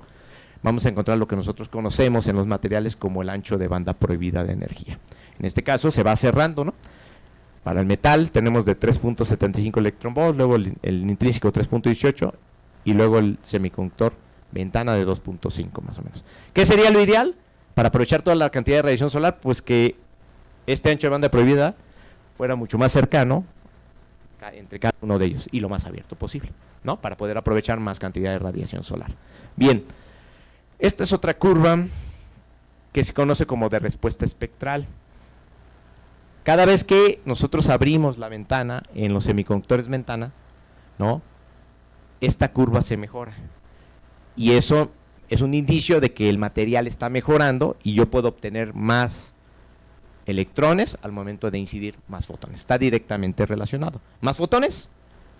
vamos a encontrar lo que nosotros conocemos en los materiales como el ancho de banda prohibida de energía. En este caso se va cerrando, ¿no? Para el metal tenemos de 3.75 electronvolts, luego el intrínseco 3.18 y luego el semiconductor ventana de 2.5 más o menos. ¿Qué sería lo ideal? Para aprovechar toda la cantidad de radiación solar, pues que este ancho de banda prohibida fuera mucho más cercano entre cada uno de ellos y lo más abierto posible, ¿no? Para poder aprovechar más cantidad de radiación solar. Bien, esta es otra curva que se conoce como de respuesta espectral. Cada vez que nosotros abrimos la ventana en los semiconductores ventana, ¿no? Esta curva se mejora y eso es un indicio de que el material está mejorando y yo puedo obtener más electrones al momento de incidir más fotones. Está directamente relacionado. Más fotones,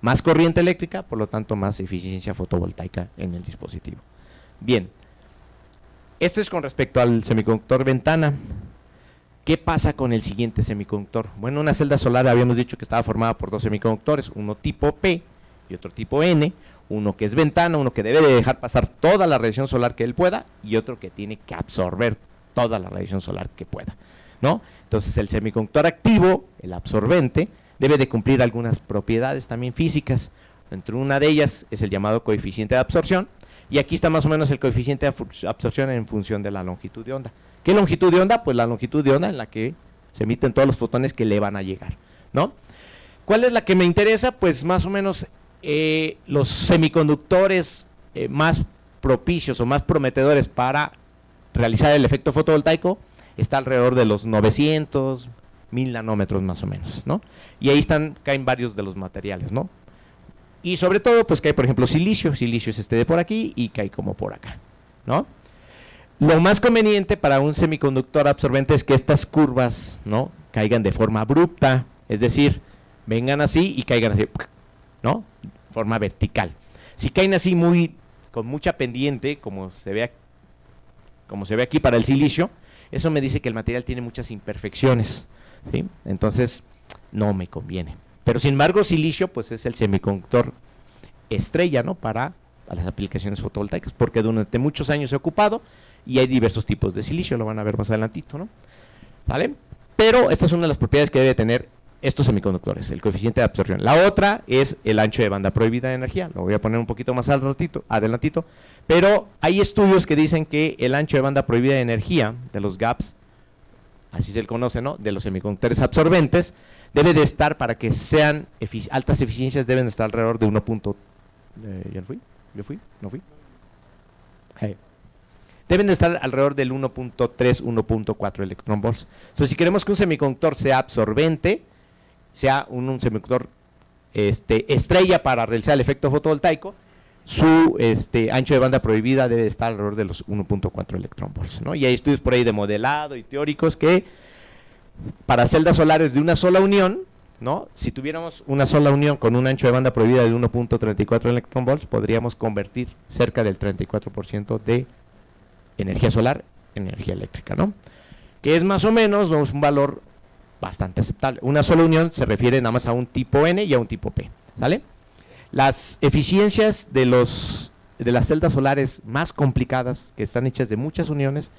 más corriente eléctrica, por lo tanto más eficiencia fotovoltaica en el dispositivo. Bien, esto es con respecto al semiconductor ventana. ¿Qué pasa con el siguiente semiconductor? Bueno, una celda solar habíamos dicho que estaba formada por dos semiconductores, uno tipo P y otro tipo N, uno que es ventana, uno que debe de dejar pasar toda la radiación solar que él pueda y otro que tiene que absorber toda la radiación solar que pueda, ¿no? Entonces el semiconductor activo, el absorbente, debe de cumplir algunas propiedades también físicas. Entre una de ellas es el llamado coeficiente de absorción y aquí está más o menos el coeficiente de absorción en función de la longitud de onda. ¿Qué longitud de onda? Pues la longitud de onda en la que se emiten todos los fotones que le van a llegar, ¿no? ¿Cuál es la que me interesa? Pues más o menos los semiconductores más propicios o más prometedores para realizar el efecto fotovoltaico está alrededor de los 900, 1000 nanómetros más o menos, ¿no? Y ahí caen varios de los materiales, ¿no? Y sobre todo, pues cae, por ejemplo, silicio es este de por aquí y cae como por acá, ¿no? Lo más conveniente para un semiconductor absorbente es que estas curvas, ¿no?, caigan de forma abrupta, es decir, vengan así y caigan así, ¿no?, forma vertical. Si caen así con mucha pendiente, como se ve aquí para el silicio, eso me dice que el material tiene muchas imperfecciones, ¿sí? Entonces no me conviene. Pero sin embargo, silicio pues es el semiconductor estrella, ¿no?, para las aplicaciones fotovoltaicas, porque durante muchos años se ha ocupado y hay diversos tipos de silicio, lo van a ver más adelantito, ¿no? ¿Sale? Pero esta es una de las propiedades que debe tener estos semiconductores, el coeficiente de absorción. La otra es el ancho de banda prohibida de energía, lo voy a poner un poquito más adelantito, pero hay estudios que dicen que el ancho de banda prohibida de energía, de los gaps, así se le conoce, ¿no?, de los semiconductores absorbentes, debe de estar, para que sean altas eficiencias, deben de estar alrededor de 1. ¿Ya fui? ¿Yo fui? ¿No fui? Deben de estar alrededor del 1.3, 1.4 electronvolts. Entonces, si queremos que un semiconductor sea absorbente, sea un semiconductor estrella para realizar el efecto fotovoltaico, su ancho de banda prohibida debe estar alrededor de los 1.4 electronvolts, ¿no? Y hay estudios por ahí de modelado y teóricos que para celdas solares de una sola unión, ¿no?, si tuviéramos una sola unión con un ancho de banda prohibida de 1.34 electronvolts, podríamos convertir cerca del 34% de energía solar en energía eléctrica, ¿no?, que es más o menos un valor bastante aceptable. Una sola unión se refiere nada más a un tipo N y a un tipo P, ¿sale? Las eficiencias de las celdas solares más complicadas, que están hechas de muchas uniones,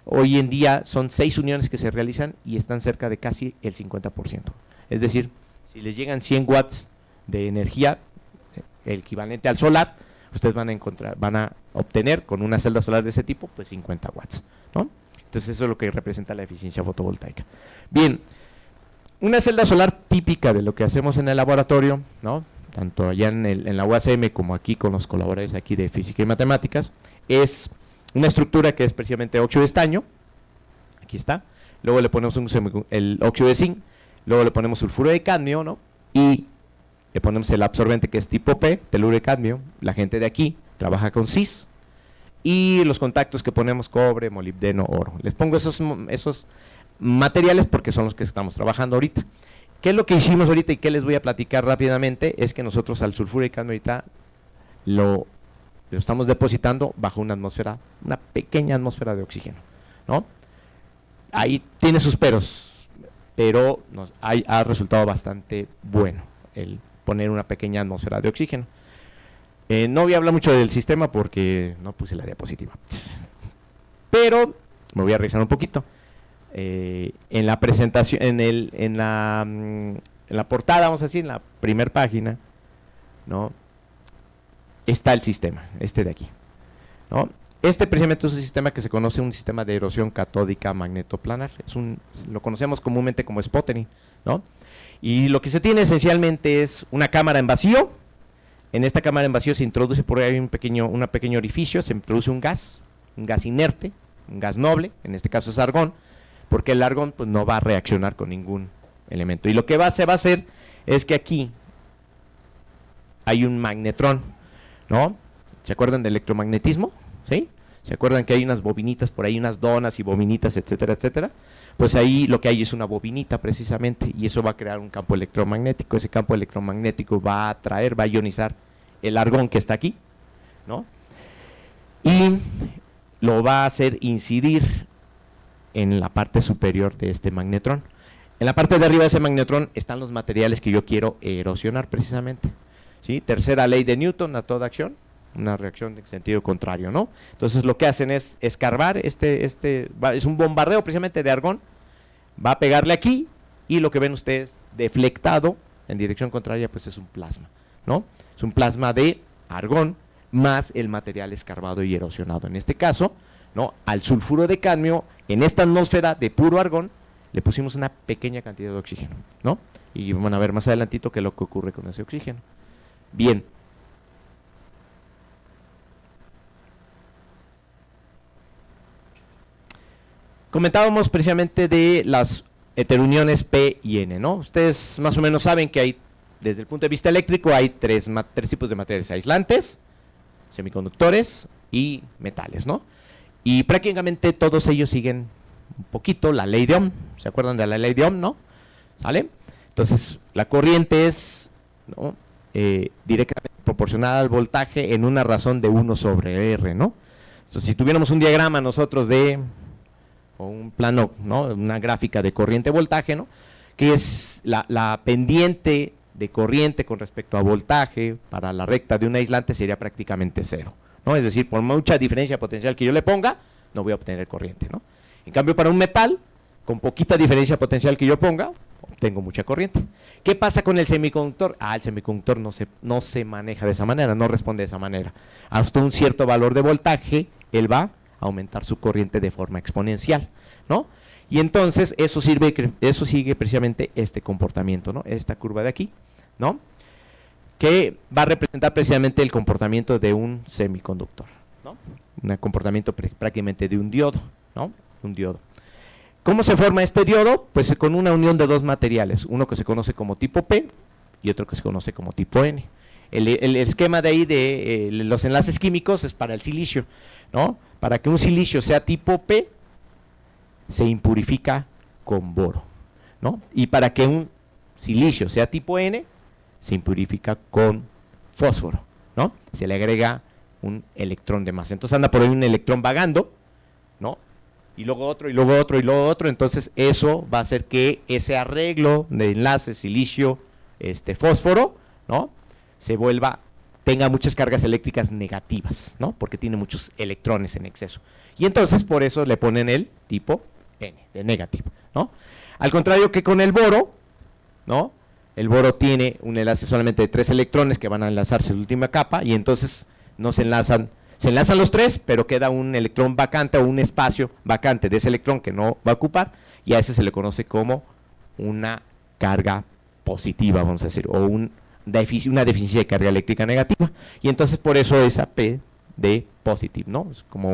hoy en día son 6 uniones que se realizan y están cerca de casi el 50%. Es decir, si les llegan 100 watts de energía, el equivalente al solar, ustedes van a obtener con una celda solar de ese tipo, pues 50 watts, ¿no? Entonces eso es lo que representa la eficiencia fotovoltaica. Bien, una celda solar típica de lo que hacemos en el laboratorio, ¿no?, tanto allá en la UACM como aquí con los colaboradores aquí de física y matemáticas, es una estructura que es precisamente óxido de estaño, aquí está, luego le ponemos el óxido de zinc, luego le ponemos sulfuro de cadmio, ¿no?, y le ponemos el absorbente que es tipo P, teluro de cadmio. La gente de aquí trabaja con cis, y los contactos que ponemos cobre, molibdeno, oro. Les pongo esos materiales porque son los que estamos trabajando ahorita. ¿Qué es lo que hicimos ahorita y qué les voy a platicar rápidamente? Es que nosotros al sulfuro de cadmio ahorita lo estamos depositando bajo una atmósfera, una pequeña atmósfera de oxígeno, ¿no? Ahí tiene sus peros, pero ha resultado bastante bueno el poner una pequeña atmósfera de oxígeno. No voy a hablar mucho del sistema porque no puse la diapositiva, pero me voy a revisar un poquito. En la presentación, en la portada, vamos a decir, en la primera página, ¿no?, está el sistema, de aquí, ¿no? Precisamente es un sistema que se conoce, un sistema de erosión catódica magnetoplanar. Lo conocemos comúnmente como sputtering, ¿no? Y lo que se tiene esencialmente es una cámara en vacío. En esta cámara en vacío se introduce por ahí un pequeño orificio, se introduce un gas inerte, un gas noble, en este caso es argón, porque el argón pues no va a reaccionar con ningún elemento. Y lo que se va a hacer es que aquí hay un magnetrón, ¿no? ¿Se acuerdan del electromagnetismo? ¿Sí? ¿Se acuerdan que hay unas bobinitas por ahí, unas donas y bobinitas, etcétera, etcétera? Pues ahí lo que hay es una bobinita precisamente, y eso va a crear un campo electromagnético. Ese campo electromagnético va a ionizar el argón que está aquí, ¿no? Y lo va a hacer incidir en la parte superior de este magnetrón. En la parte de arriba de ese magnetrón están los materiales que yo quiero erosionar precisamente, ¿sí? Tercera ley de Newton a toda acción, una reacción en sentido contrario, ¿no? Entonces lo que hacen es escarbar, es un bombardeo precisamente de argón, va a pegarle aquí, y lo que ven ustedes deflectado en dirección contraria, pues es un plasma, ¿no? Es un plasma de argón más el material escarbado y erosionado. En este caso, ¿no?, al sulfuro de cadmio, en esta atmósfera de puro argón, le pusimos una pequeña cantidad de oxígeno, ¿no? Y van a ver más adelantito qué es lo que ocurre con ese oxígeno. Bien. Comentábamos precisamente de las heterouniones P y N, ¿no? Ustedes más o menos saben que hay, desde el punto de vista eléctrico, hay tres tipos de materiales: aislantes, semiconductores y metales, ¿no? Y prácticamente todos ellos siguen un poquito la ley de Ohm. ¿Se acuerdan de la ley de Ohm, no? ¿Sale? Entonces, la corriente es, ¿no?, directamente proporcional al voltaje en una razón de 1 sobre R, ¿no? Entonces, si tuviéramos un diagrama nosotros o un plano, ¿no?, una gráfica de corriente-voltaje, ¿no?, que es la pendiente de corriente con respecto a voltaje para la recta de un aislante sería prácticamente 0, ¿no? Es decir, por mucha diferencia potencial que yo le ponga, no voy a obtener corriente, ¿no? En cambio, para un metal, con poquita diferencia potencial que yo ponga, tengo mucha corriente. ¿Qué pasa con el semiconductor? El semiconductor no se maneja de esa manera, no responde de esa manera. Hasta un cierto valor de voltaje, él va a aumentar su corriente de forma exponencial, ¿no? Y entonces eso sigue precisamente este comportamiento, ¿no? Esta curva de aquí, ¿no? Que va a representar precisamente el comportamiento de un semiconductor, ¿no? Un comportamiento prácticamente de un diodo, ¿no? Un diodo. ¿Cómo se forma este diodo? Pues con una unión de dos materiales, uno que se conoce como tipo P y otro que se conoce como tipo N. El esquema de ahí de los enlaces químicos es para el silicio, ¿no? Para que un silicio sea tipo P, se impurifica con boro, ¿no? Y para que un silicio sea tipo N, se impurifica con fósforo, ¿no? Se le agrega un electrón de más. Entonces anda por ahí un electrón vagando, ¿no? Y luego otro, y luego otro, y luego otro. Entonces eso va a hacer que ese arreglo de enlaces silicio, fósforo, ¿no? Tenga muchas cargas eléctricas negativas, ¿no? Porque tiene muchos electrones en exceso. Y entonces por eso le ponen el tipo N, de negativo, ¿no? Al contrario que con el boro, ¿no? El boro tiene un enlace solamente de 3 electrones que van a enlazarse en la última capa y entonces no se enlazan los 3, pero queda un electrón vacante o un espacio vacante de ese electrón que no va a ocupar y a ese se le conoce como una carga positiva, vamos a decir, o una deficiencia de carga eléctrica negativa. Y entonces por eso esa P de positive, ¿no? Es como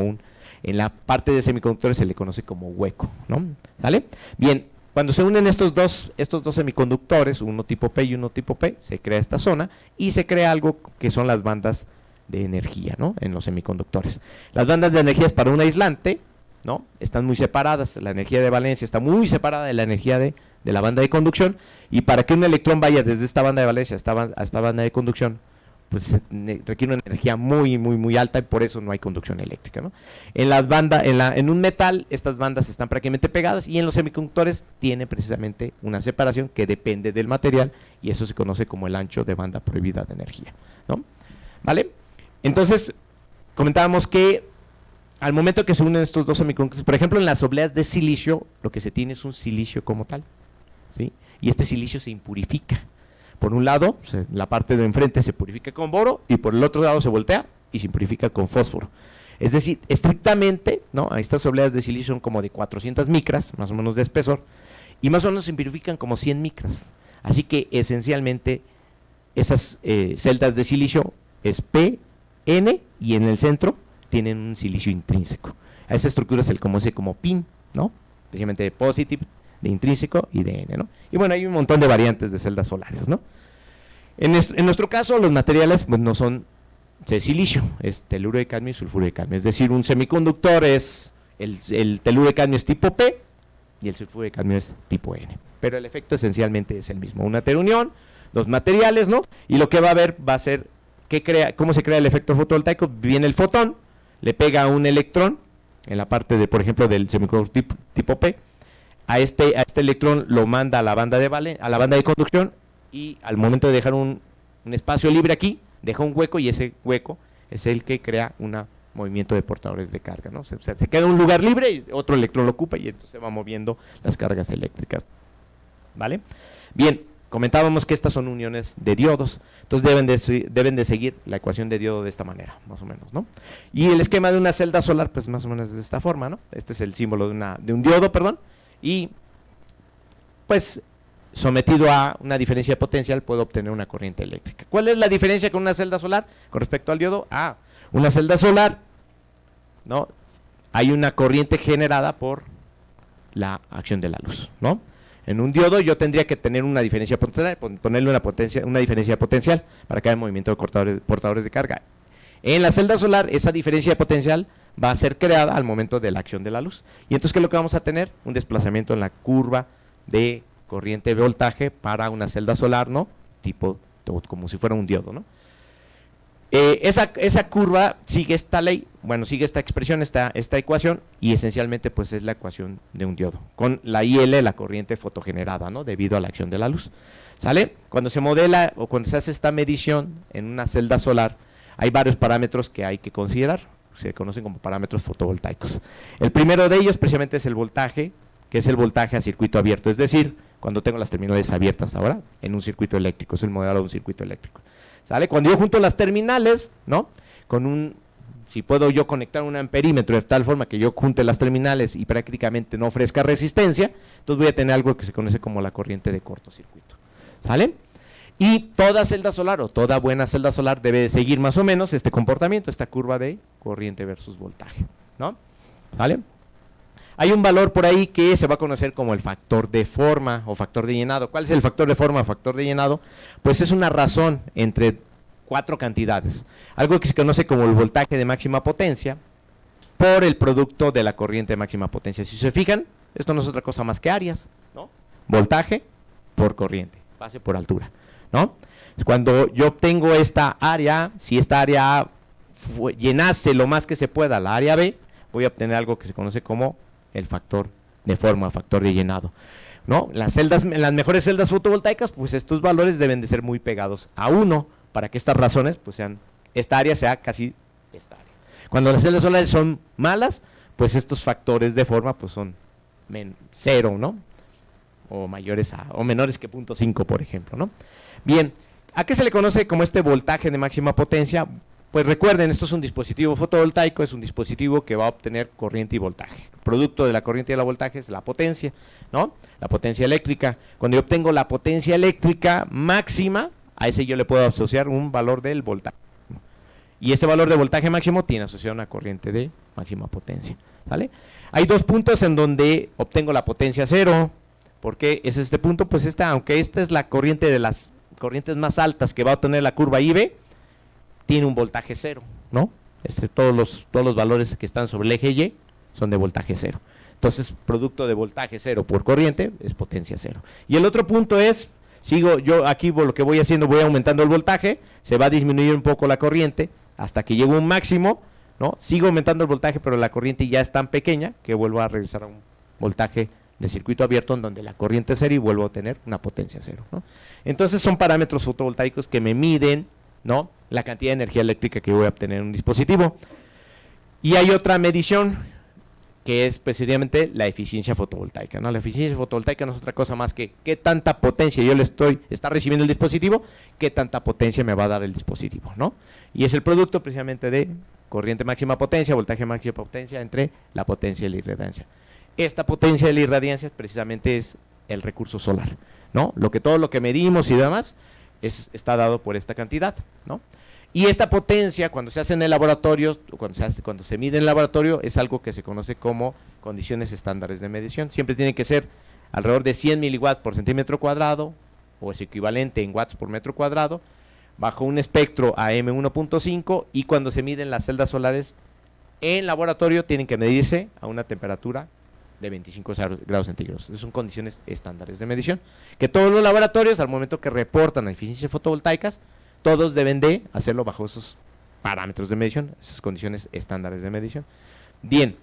en la parte de semiconductores se le conoce como hueco, ¿no? ¿Sale? Bien, cuando se unen estos dos semiconductores, uno tipo P y uno tipo P, se crea esta zona y se crea algo que son las bandas de energía, ¿no? En los semiconductores. Las bandas de energía es para un aislante, ¿no? Están muy separadas, la energía de valencia está muy separada de la energía de la banda de conducción, y para que un electrón vaya desde esta banda de valencia a esta banda de conducción, pues requiere una energía muy, muy, muy alta y por eso no hay conducción eléctrica, ¿no? En un metal, estas bandas están prácticamente pegadas y en los semiconductores tiene precisamente una separación que depende del material y eso se conoce como el ancho de banda prohibida de energía, ¿no? ¿Vale? Entonces, comentábamos que al momento que se unen estos dos semiconductores, por ejemplo, en las obleas de silicio, lo que se tiene es un silicio como tal, ¿sí? Y este silicio se impurifica. Por un lado, la parte de enfrente se purifica con boro y por el otro lado se voltea y se purifica con fósforo. Es decir, estrictamente, ¿no? Estas obleas de silicio son como de 400 micras, más o menos de espesor, y más o menos se purifican como 100 micras. Así que esencialmente esas celdas de silicio es P, N y en el centro tienen un silicio intrínseco. A esta estructura se le conoce como PIN, ¿no? Especialmente de positive, de intrínseco y de N, ¿no? Y bueno, hay un montón de variantes de celdas solares, ¿no? En nuestro caso, los materiales pues no son de silicio, es teluro de cadmio y sulfuro de cadmio. Es decir, un semiconductor es el teluro de cadmio es tipo P y el sulfuro de cadmio es tipo N. Pero el efecto esencialmente es el mismo, una heterunión, dos materiales, ¿no? Y lo que va a haber va a ser cómo se crea el efecto fotovoltaico. Viene el fotón, le pega un electrón en la parte de, por ejemplo, del semiconductor tipo P. A este electrón lo manda a la banda de conducción y al momento de dejar un espacio libre aquí, deja un hueco y ese hueco es el que crea un movimiento de portadores de carga, ¿no? Se queda un lugar libre y otro electrón lo ocupa y entonces se va moviendo las cargas eléctricas, ¿vale? Bien, comentábamos que estas son uniones de diodos, entonces deben de seguir la ecuación de diodo de esta manera, más o menos, ¿no? Y el esquema de una celda solar, pues más o menos de esta forma, ¿no? Este es el símbolo de un diodo, perdón, y pues sometido a una diferencia potencial puedo obtener una corriente eléctrica. ¿Cuál es la diferencia con una celda solar con respecto al diodo? Una celda solar, ¿no? Hay una corriente generada por la acción de la luz, ¿no? En un diodo yo tendría que tener una diferencia potencial, ponerle una diferencia potencial para que haya movimiento de portadores de carga. En la celda solar esa diferencia potencial va a ser creada al momento de la acción de la luz. Y entonces, ¿qué es lo que vamos a tener? Un desplazamiento en la curva de corriente de voltaje para una celda solar, ¿no? Tipo, como si fuera un diodo, ¿no? Esa curva sigue esta ley, bueno, sigue esta expresión, esta ecuación, y esencialmente pues es la ecuación de un diodo, con la IL, la corriente fotogenerada, ¿no? Debido a la acción de la luz, ¿sale? Cuando se modela o cuando se hace esta medición en una celda solar, hay varios parámetros que hay que considerar, se conocen como parámetros fotovoltaicos. El primero de ellos precisamente es el voltaje, que es el voltaje a circuito abierto, es decir, cuando tengo las terminales abiertas ahora en un circuito eléctrico, es el modelo de un circuito eléctrico. ¿Sale? Cuando yo junto las terminales, ¿no? Si puedo yo conectar un amperímetro de tal forma que yo junte las terminales y prácticamente no ofrezca resistencia, entonces voy a tener algo que se conoce como la corriente de cortocircuito. ¿Sale? Y toda celda solar o toda buena celda solar debe de seguir más o menos este comportamiento, esta curva de corriente versus voltaje, ¿no? ¿Sale? Hay un valor por ahí que se va a conocer como el factor de forma o factor de llenado. ¿Cuál es el factor de forma o factor de llenado? Pues es una razón entre 4 cantidades. Algo que se conoce como el voltaje de máxima potencia por el producto de la corriente de máxima potencia. Si se fijan, esto no es otra cosa más que áreas, ¿no? Voltaje por corriente, base por altura, ¿no? Cuando yo obtengo esta área, si esta área A llenase lo más que se pueda la área B, voy a obtener algo que se conoce como el factor de forma, factor de llenado, ¿no? Las mejores celdas fotovoltaicas, pues estos valores deben de ser muy pegados a 1 para que estas razones, pues esta área sea casi esta área. Cuando las celdas solares son malas, pues estos factores de forma pues son 0, ¿no? O mayores o menores que 0.5, por ejemplo, ¿no? Bien, ¿a qué se le conoce como este voltaje de máxima potencia? Pues recuerden, esto es un dispositivo fotovoltaico, es un dispositivo que va a obtener corriente y voltaje. El producto de la corriente y del voltaje es la potencia, ¿no? La potencia eléctrica. Cuando yo obtengo la potencia eléctrica máxima, a ese yo le puedo asociar un valor del voltaje. Y este valor de voltaje máximo tiene asociado una corriente de máxima potencia, ¿vale? Hay 2 puntos en donde obtengo la potencia 0. ¿Por qué es este punto? Pues aunque esta es la corriente de las corrientes más altas que va a obtener la curva IB, tiene un voltaje 0, ¿no? Todos los valores que están sobre el eje Y son de voltaje 0. Entonces, producto de voltaje 0 por corriente es potencia 0. Y el otro punto es, yo aquí lo que voy haciendo, voy aumentando el voltaje, se va a disminuir un poco la corriente hasta que llego a un máximo, ¿no? Sigo aumentando el voltaje, pero la corriente ya es tan pequeña que vuelvo a regresar a un voltaje de circuito abierto en donde la corriente es 0 y vuelvo a tener una potencia 0, ¿no? Entonces son parámetros fotovoltaicos que me miden, ¿no?, la cantidad de energía eléctrica que voy a obtener en un dispositivo. Y hay otra medición que es precisamente la eficiencia fotovoltaica, ¿no? La eficiencia fotovoltaica no es otra cosa más que qué tanta potencia está recibiendo el dispositivo, qué tanta potencia me va a dar el dispositivo, ¿no? Y es el producto precisamente de corriente máxima potencia, voltaje máxima potencia entre la potencia y la irradiancia. Esta potencia de la irradiancia precisamente es el recurso solar, ¿no? Todo lo que medimos y demás está dado por esta cantidad, ¿no? Y esta potencia, cuando se hace en el laboratorio, cuando se mide en el laboratorio, es algo que se conoce como condiciones estándares de medición. Siempre tiene que ser alrededor de 100 miliwatts por centímetro cuadrado, o es equivalente en watts por metro cuadrado, bajo un espectro AM 1.5, y cuando se miden las celdas solares en laboratorio, tienen que medirse a una temperatura de 25 grados centígrados. Esas son condiciones estándares de medición, que todos los laboratorios, al momento que reportan eficiencias fotovoltaicas, todos deben de hacerlo bajo esos parámetros de medición, esas condiciones estándares de medición. Bien,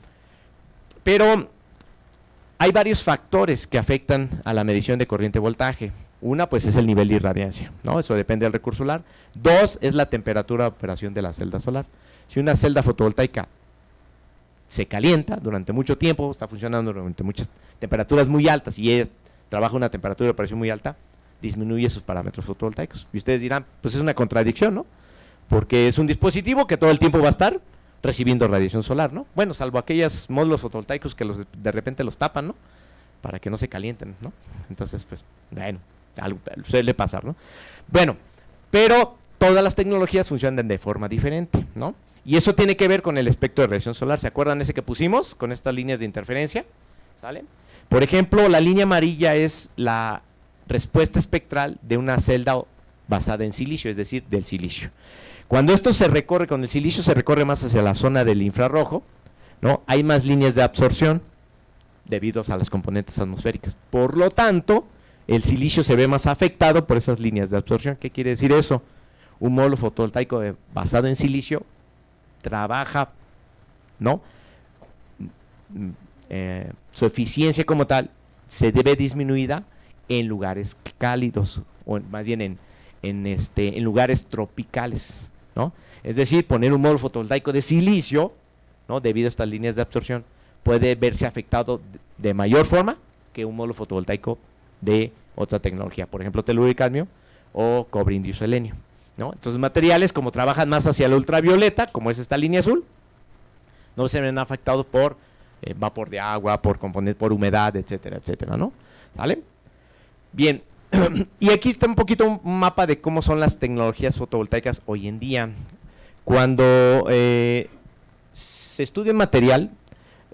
pero hay varios factores que afectan a la medición de corriente voltaje. Una, pues, es el nivel de irradiancia, ¿no? Eso depende del recurso solar. 2, es la temperatura de operación de la celda solar. Si una celda fotovoltaica se calienta durante mucho tiempo, está funcionando durante muchas temperaturas muy altas y ella trabaja una temperatura de operación muy alta, disminuye sus parámetros fotovoltaicos. Y ustedes dirán, pues es una contradicción, ¿no? Porque es un dispositivo que todo el tiempo va a estar recibiendo radiación solar, ¿no? Bueno, salvo aquellos módulos fotovoltaicos que de repente los tapan, ¿no? Para que no se calienten, ¿no? Entonces, pues, bueno, algo suele pasar, ¿no? Bueno, pero todas las tecnologías funcionan de forma diferente, ¿no? Y eso tiene que ver con el espectro de radiación solar. ¿Se acuerdan ese que pusimos con estas líneas de interferencia? ¿Sale? Por ejemplo, la línea amarilla es la respuesta espectral de una celda basada en silicio, es decir, del silicio. Cuando esto se recorre, con el silicio se recorre más hacia la zona del infrarrojo, ¿no? Hay más líneas de absorción debido a las componentes atmosféricas. Por lo tanto, el silicio se ve más afectado por esas líneas de absorción. ¿Qué quiere decir eso? Un módulo fotovoltaico basado en silicio trabaja, ¿no? Su eficiencia como tal se debe disminuida en lugares cálidos, o más bien en lugares tropicales, ¿no? Es decir, poner un módulo fotovoltaico de silicio, ¿no?, debido a estas líneas de absorción, puede verse afectado de mayor forma que un módulo fotovoltaico de otra tecnología, por ejemplo, teluro y cadmio o cobre, indio, selenio, ¿no? Entonces, materiales como trabajan más hacia la ultravioleta, como es esta línea azul, no se ven afectados por vapor de agua, por humedad, etcétera, etcétera, ¿no? ¿Vale? Bien, y aquí está un poquito un mapa de cómo son las tecnologías fotovoltaicas hoy en día. Cuando se estudia material,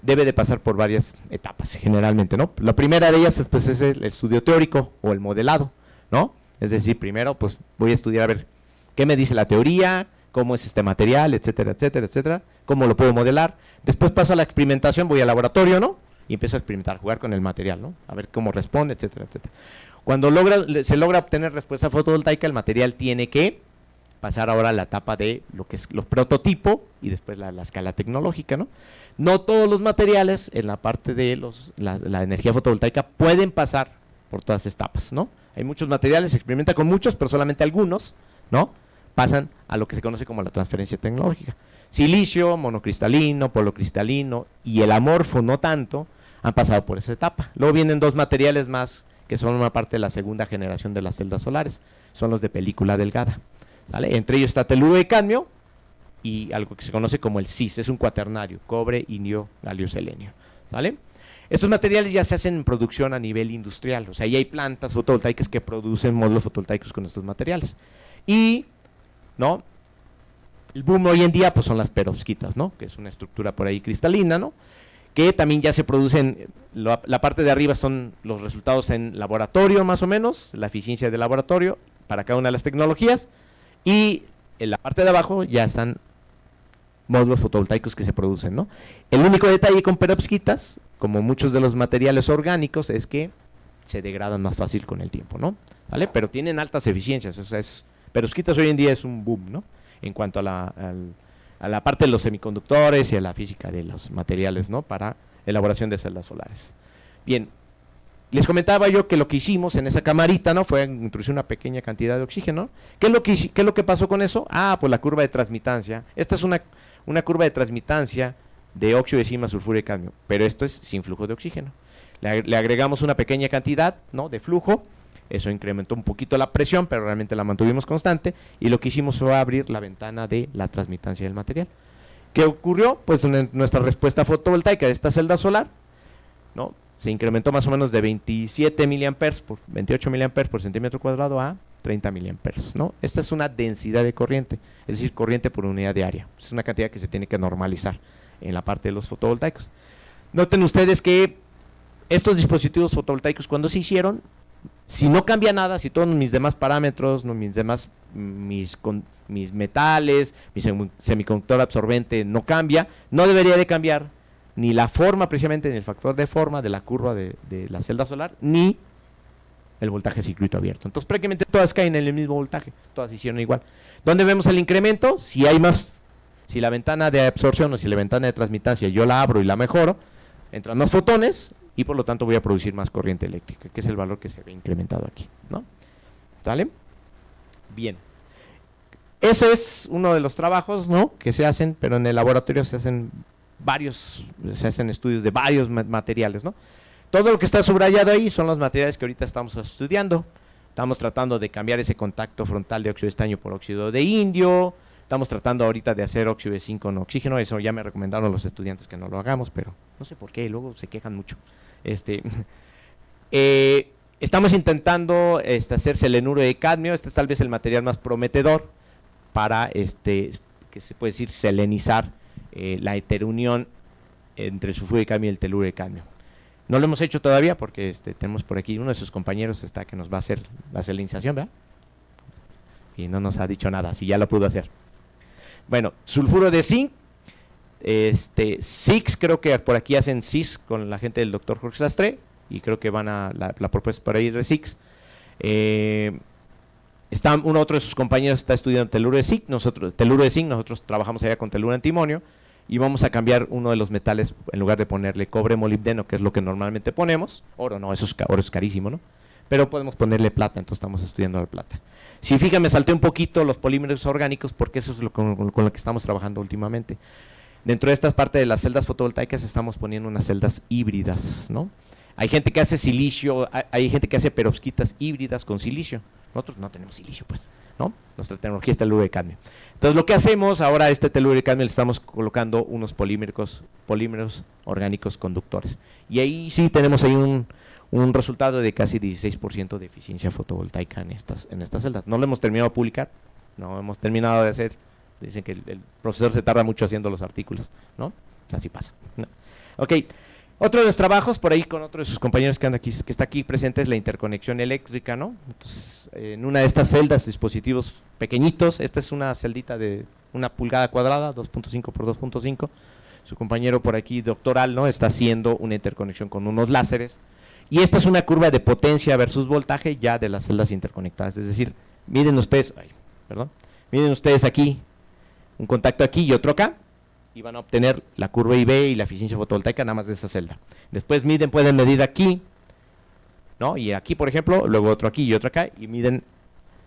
debe de pasar por varias etapas, generalmente, ¿no? La primera de ellas, pues, es el estudio teórico o el modelado, ¿no? Es decir, primero, pues, voy a estudiar a ver qué me dice la teoría, cómo es este material, etcétera, etcétera, etcétera, cómo lo puedo modelar. Después paso a la experimentación, voy al laboratorio, ¿no? Y empiezo a experimentar, jugar con el material, ¿no? A ver cómo responde, etcétera, etcétera. Cuando se logra obtener respuesta fotovoltaica, el material tiene que pasar ahora a la etapa de lo que es los prototipos y después la escala tecnológica, ¿no? No todos los materiales en la parte de la energía fotovoltaica pueden pasar por todas estas etapas, ¿no? Hay muchos materiales, se experimenta con muchos, pero solamente algunos, ¿no? Pasan a lo que se conoce como la transferencia tecnológica. Silicio, monocristalino, polocristalino y el amorfo no tanto han pasado por esa etapa. Luego vienen dos materiales más que son una parte de la segunda generación de las celdas solares, son los de película delgada, ¿sale? Entre ellos está teluro de cadmio y algo que se conoce como el CIS, es un cuaternario, cobre, indio, galio, selenio, ¿sale? Estos materiales ya se hacen en producción a nivel industrial, o sea, ya hay plantas fotovoltaicas que producen módulos fotovoltaicos con estos materiales. Y, ¿no? El boom hoy en día, pues, son las perovskitas, ¿no? Que es una estructura por ahí cristalina, ¿no? Que también ya se producen, la parte de arriba son los resultados en laboratorio más o menos, la eficiencia del laboratorio para cada una de las tecnologías, y en la parte de abajo ya están módulos fotovoltaicos que se producen, ¿no? El único detalle con perovskitas, como muchos de los materiales orgánicos, es que se degradan más fácil con el tiempo, ¿no? ¿Vale? Pero tienen altas eficiencias, o sea, perovskitas hoy en día es un boom, ¿no? En cuanto a la parte de los semiconductores y a la física de los materiales, ¿no? Para elaboración de celdas solares. Bien, les comentaba yo que lo que hicimos en esa camarita, ¿no? Fue introducir una pequeña cantidad de oxígeno. ¿Qué es lo que pasó con eso? Ah, pues la curva de transmitancia. Esta es una curva de transmitancia de óxido de zinc, sulfuro de cadmio, pero esto es sin flujo de oxígeno. Le agregamos una pequeña cantidad, ¿no? De flujo. Eso incrementó un poquito la presión, pero realmente la mantuvimos constante, y lo que hicimos fue abrir la ventana de la transmitancia del material. ¿Qué ocurrió? Pues nuestra respuesta fotovoltaica de esta celda solar, ¿no? Se incrementó más o menos de 27 miliamperes por 28 miliamperes por centímetro cuadrado a 30 miliamperes, ¿no? Esta es una densidad de corriente, es decir, corriente por unidad de área. Es una cantidad que se tiene que normalizar en la parte de los fotovoltaicos. Noten ustedes que estos dispositivos fotovoltaicos, cuando se hicieron, si no cambia nada, si todos mis demás parámetros, ¿no? mis metales, mi semiconductor absorbente no cambia, no debería de cambiar ni la forma precisamente, ni el factor de forma de la curva de la celda solar, ni el voltaje circuito abierto. Entonces prácticamente todas caen en el mismo voltaje, todas hicieron igual. ¿Dónde vemos el incremento? Si hay más, si la ventana de absorción o si la ventana de transmitancia yo la abro y la mejoro, entran más fotones, y por lo tanto voy a producir más corriente eléctrica, que es el valor que se ve incrementado aquí, ¿no? ¿Sale? Bien. Ese es uno de los trabajos, ¿no? Que se hacen, pero en el laboratorio se hacen estudios de varios materiales, ¿no? Todo lo que está subrayado ahí son los materiales que ahorita estamos estudiando. Estamos tratando de cambiar ese contacto frontal de óxido de estaño por óxido de indio. Estamos tratando ahorita de hacer óxido de zinc con oxígeno. Eso ya me recomendaron los estudiantes que no lo hagamos, pero no sé por qué, luego se quejan mucho. Estamos intentando hacer selenuro de cadmio. Este es tal vez el material más prometedor para, que se puede decir, selenizar la heterunión entre el sulfuro de cadmio y el teluro de cadmio. No lo hemos hecho todavía porque tenemos por aquí uno de sus compañeros que nos va a hacer la selenización, ¿verdad? Y no nos ha dicho nada, si ya lo pudo hacer. Bueno, sulfuro de zinc, CIX, creo que por aquí hacen CIS con la gente del doctor Jorge Sastre, y creo que van a la propuesta por ahí de CIX. Otro de sus compañeros está estudiando teluro de zinc, nosotros trabajamos allá con teluro antimonio, y vamos a cambiar uno de los metales, en lugar de ponerle cobre molibdeno, que es lo que normalmente ponemos, oro no, oro es carísimo, ¿no? Pero podemos ponerle plata, entonces estamos estudiando la plata. Si fijan, me salté un poquito los polímeros orgánicos, porque eso es con lo que estamos trabajando últimamente. Dentro de esta parte de las celdas fotovoltaicas estamos poniendo unas celdas híbridas, ¿no? Hay gente que hace silicio, hay gente que hace perovskitas híbridas con silicio. Nosotros no tenemos silicio, pues, ¿no? Nuestra tecnología es teluro de cadmio. Entonces, lo que hacemos ahora a este teluro de cadmio le estamos colocando unos polímeros orgánicos conductores. Y ahí sí tenemos ahí un resultado de casi 16% de eficiencia fotovoltaica en estas celdas. No lo hemos terminado de publicar, no hemos terminado de hacer. Dicen que el profesor se tarda mucho haciendo los artículos, ¿no? Así pasa, ¿no? Ok. Otro de los trabajos, por ahí con otro de sus compañeros que está aquí presente, es la interconexión eléctrica, ¿no? Entonces, en una de estas celdas, dispositivos pequeñitos, esta es una celdita de 1 pulgada cuadrada, 2.5 por 2.5. Su compañero por aquí, doctoral, ¿no? Está haciendo una interconexión con unos láseres. Y esta es una curva de potencia versus voltaje ya de las celdas interconectadas. Es decir, miren ustedes aquí, un contacto aquí y otro acá, y van a obtener la curva IV y la eficiencia fotovoltaica nada más de esa celda. Después pueden medir aquí, ¿no? Y aquí, por ejemplo, luego otro aquí y otro acá, y miden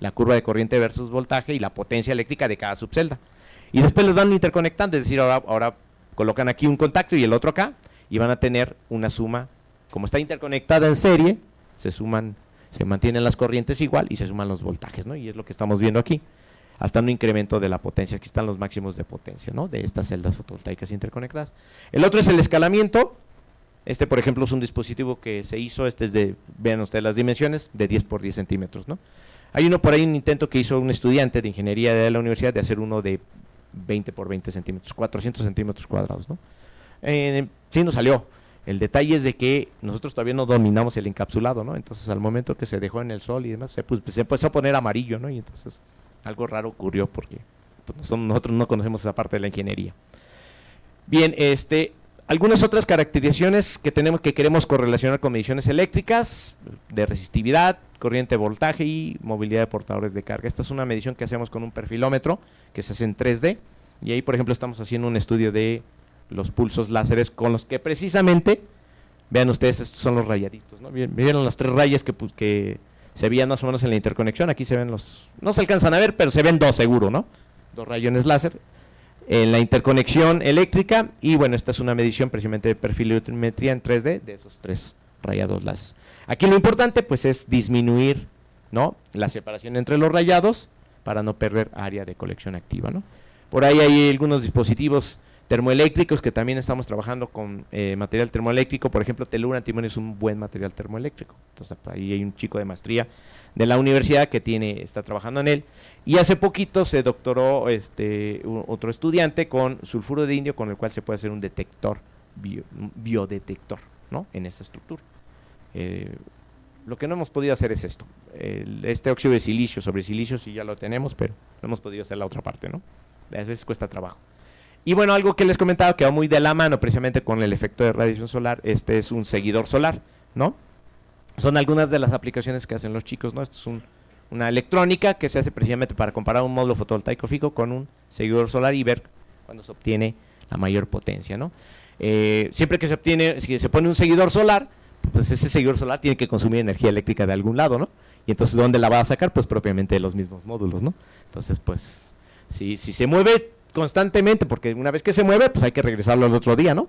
la curva de corriente versus voltaje y la potencia eléctrica de cada subcelda. Y después les van interconectando, es decir, ahora colocan aquí un contacto y el otro acá, y van a tener una suma, como está interconectada en serie, se mantienen las corrientes igual y se suman los voltajes, ¿no? Y es lo que estamos viendo aquí, hasta un incremento de la potencia. Aquí están los máximos de potencia, ¿no? De estas celdas fotovoltaicas interconectadas. El otro es el escalamiento. Este, por ejemplo, es un dispositivo que se hizo, vean ustedes las dimensiones, de 10 por 10 centímetros, ¿no? Hay uno por ahí, un intento que hizo un estudiante de ingeniería de la universidad de hacer uno de 20 por 20 centímetros, 400 centímetros cuadrados, ¿no? Sí nos salió. El detalle es de que nosotros todavía no dominamos el encapsulado, ¿no? Entonces, al momento que se dejó en el sol y demás, se empezó a poner amarillo, ¿no? Y entonces algo raro ocurrió porque pues, nosotros no conocemos esa parte de la ingeniería. Bien, algunas otras caracterizaciones que queremos correlacionar con mediciones eléctricas, de resistividad, corriente, voltaje y movilidad de portadores de carga. Esta es una medición que hacemos con un perfilómetro que se hace en 3D, y ahí, por ejemplo, estamos haciendo un estudio de los pulsos láseres con los que precisamente, vean ustedes, estos son los rayaditos, ¿no? Vieron las 3 rayas que se veían más o menos en la interconexión. Aquí se ven no se alcanzan a ver, pero se ven 2 seguro, ¿no? 2 rayones láser en la interconexión eléctrica. Y bueno, esta es una medición precisamente de perfilometría en 3D de esos 3 rayados láser. Aquí lo importante pues es disminuir, ¿no?, la separación entre los rayados para no perder área de colección activa, ¿no? Por ahí hay algunos dispositivos termoeléctricos que también estamos trabajando con material termoeléctrico. Por ejemplo, teluro antimonio es un buen material termoeléctrico. Entonces, ahí hay un chico de maestría de la universidad que está trabajando en él. Y hace poquito se doctoró otro estudiante con sulfuro de indio, con el cual se puede hacer un detector, biodetector, ¿no?, en esta estructura. Lo que no hemos podido hacer es esto. Este óxido de silicio sobre silicio sí ya lo tenemos, pero no hemos podido hacer la otra parte, ¿no? A veces cuesta trabajo. Y bueno, algo que les comentaba que va muy de la mano precisamente con el efecto de radiación solar, es un seguidor solar, ¿no? Son algunas de las aplicaciones que hacen los chicos, ¿no? Esto es una electrónica que se hace precisamente para comparar un módulo fotovoltaico fijo con un seguidor solar y ver cuándo se obtiene la mayor potencia, ¿no? Siempre que se pone un seguidor solar, pues ese seguidor solar tiene que consumir energía eléctrica de algún lado, ¿no? Y entonces, ¿dónde la va a sacar? Pues propiamente de los mismos módulos, ¿no? Entonces, pues, si se mueve constantemente, porque una vez que se mueve, pues hay que regresarlo al otro día, ¿no?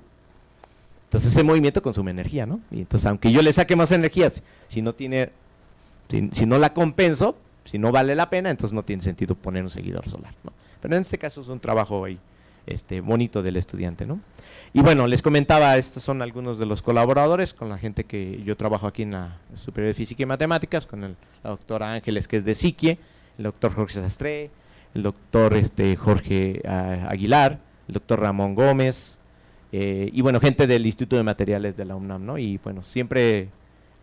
Entonces ese movimiento consume energía, ¿no? Y entonces, aunque yo le saque más energía, si no la compenso, si no vale la pena, entonces no tiene sentido poner un seguidor solar, ¿no? Pero en este caso es un trabajo ahí bonito del estudiante, ¿no? Y bueno, les comentaba, estos son algunos de los colaboradores con la gente que yo trabajo aquí en la Superior de Física y Matemáticas, con la doctora Ángeles, que es de Psique, el doctor Jorge Sastre, el doctor Jorge Aguilar, el doctor Ramón Gómez, y bueno, gente del Instituto de Materiales de la UNAM, ¿no? Y bueno, siempre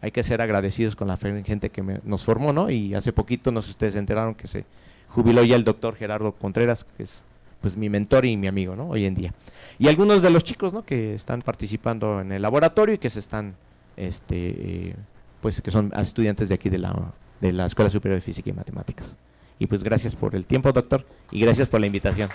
hay que ser agradecidos con la gente que nos formó, ¿no? Y hace poquito, no sé si ustedes se enteraron que se jubiló ya el doctor Gerardo Contreras, que es pues mi mentor y mi amigo, ¿no?, hoy en día. Y algunos de los chicos, ¿no?, que están participando en el laboratorio y que se están, pues que son estudiantes de aquí de la Escuela Superior de Física y Matemáticas. Y pues gracias por el tiempo, doctor, y gracias por la invitación.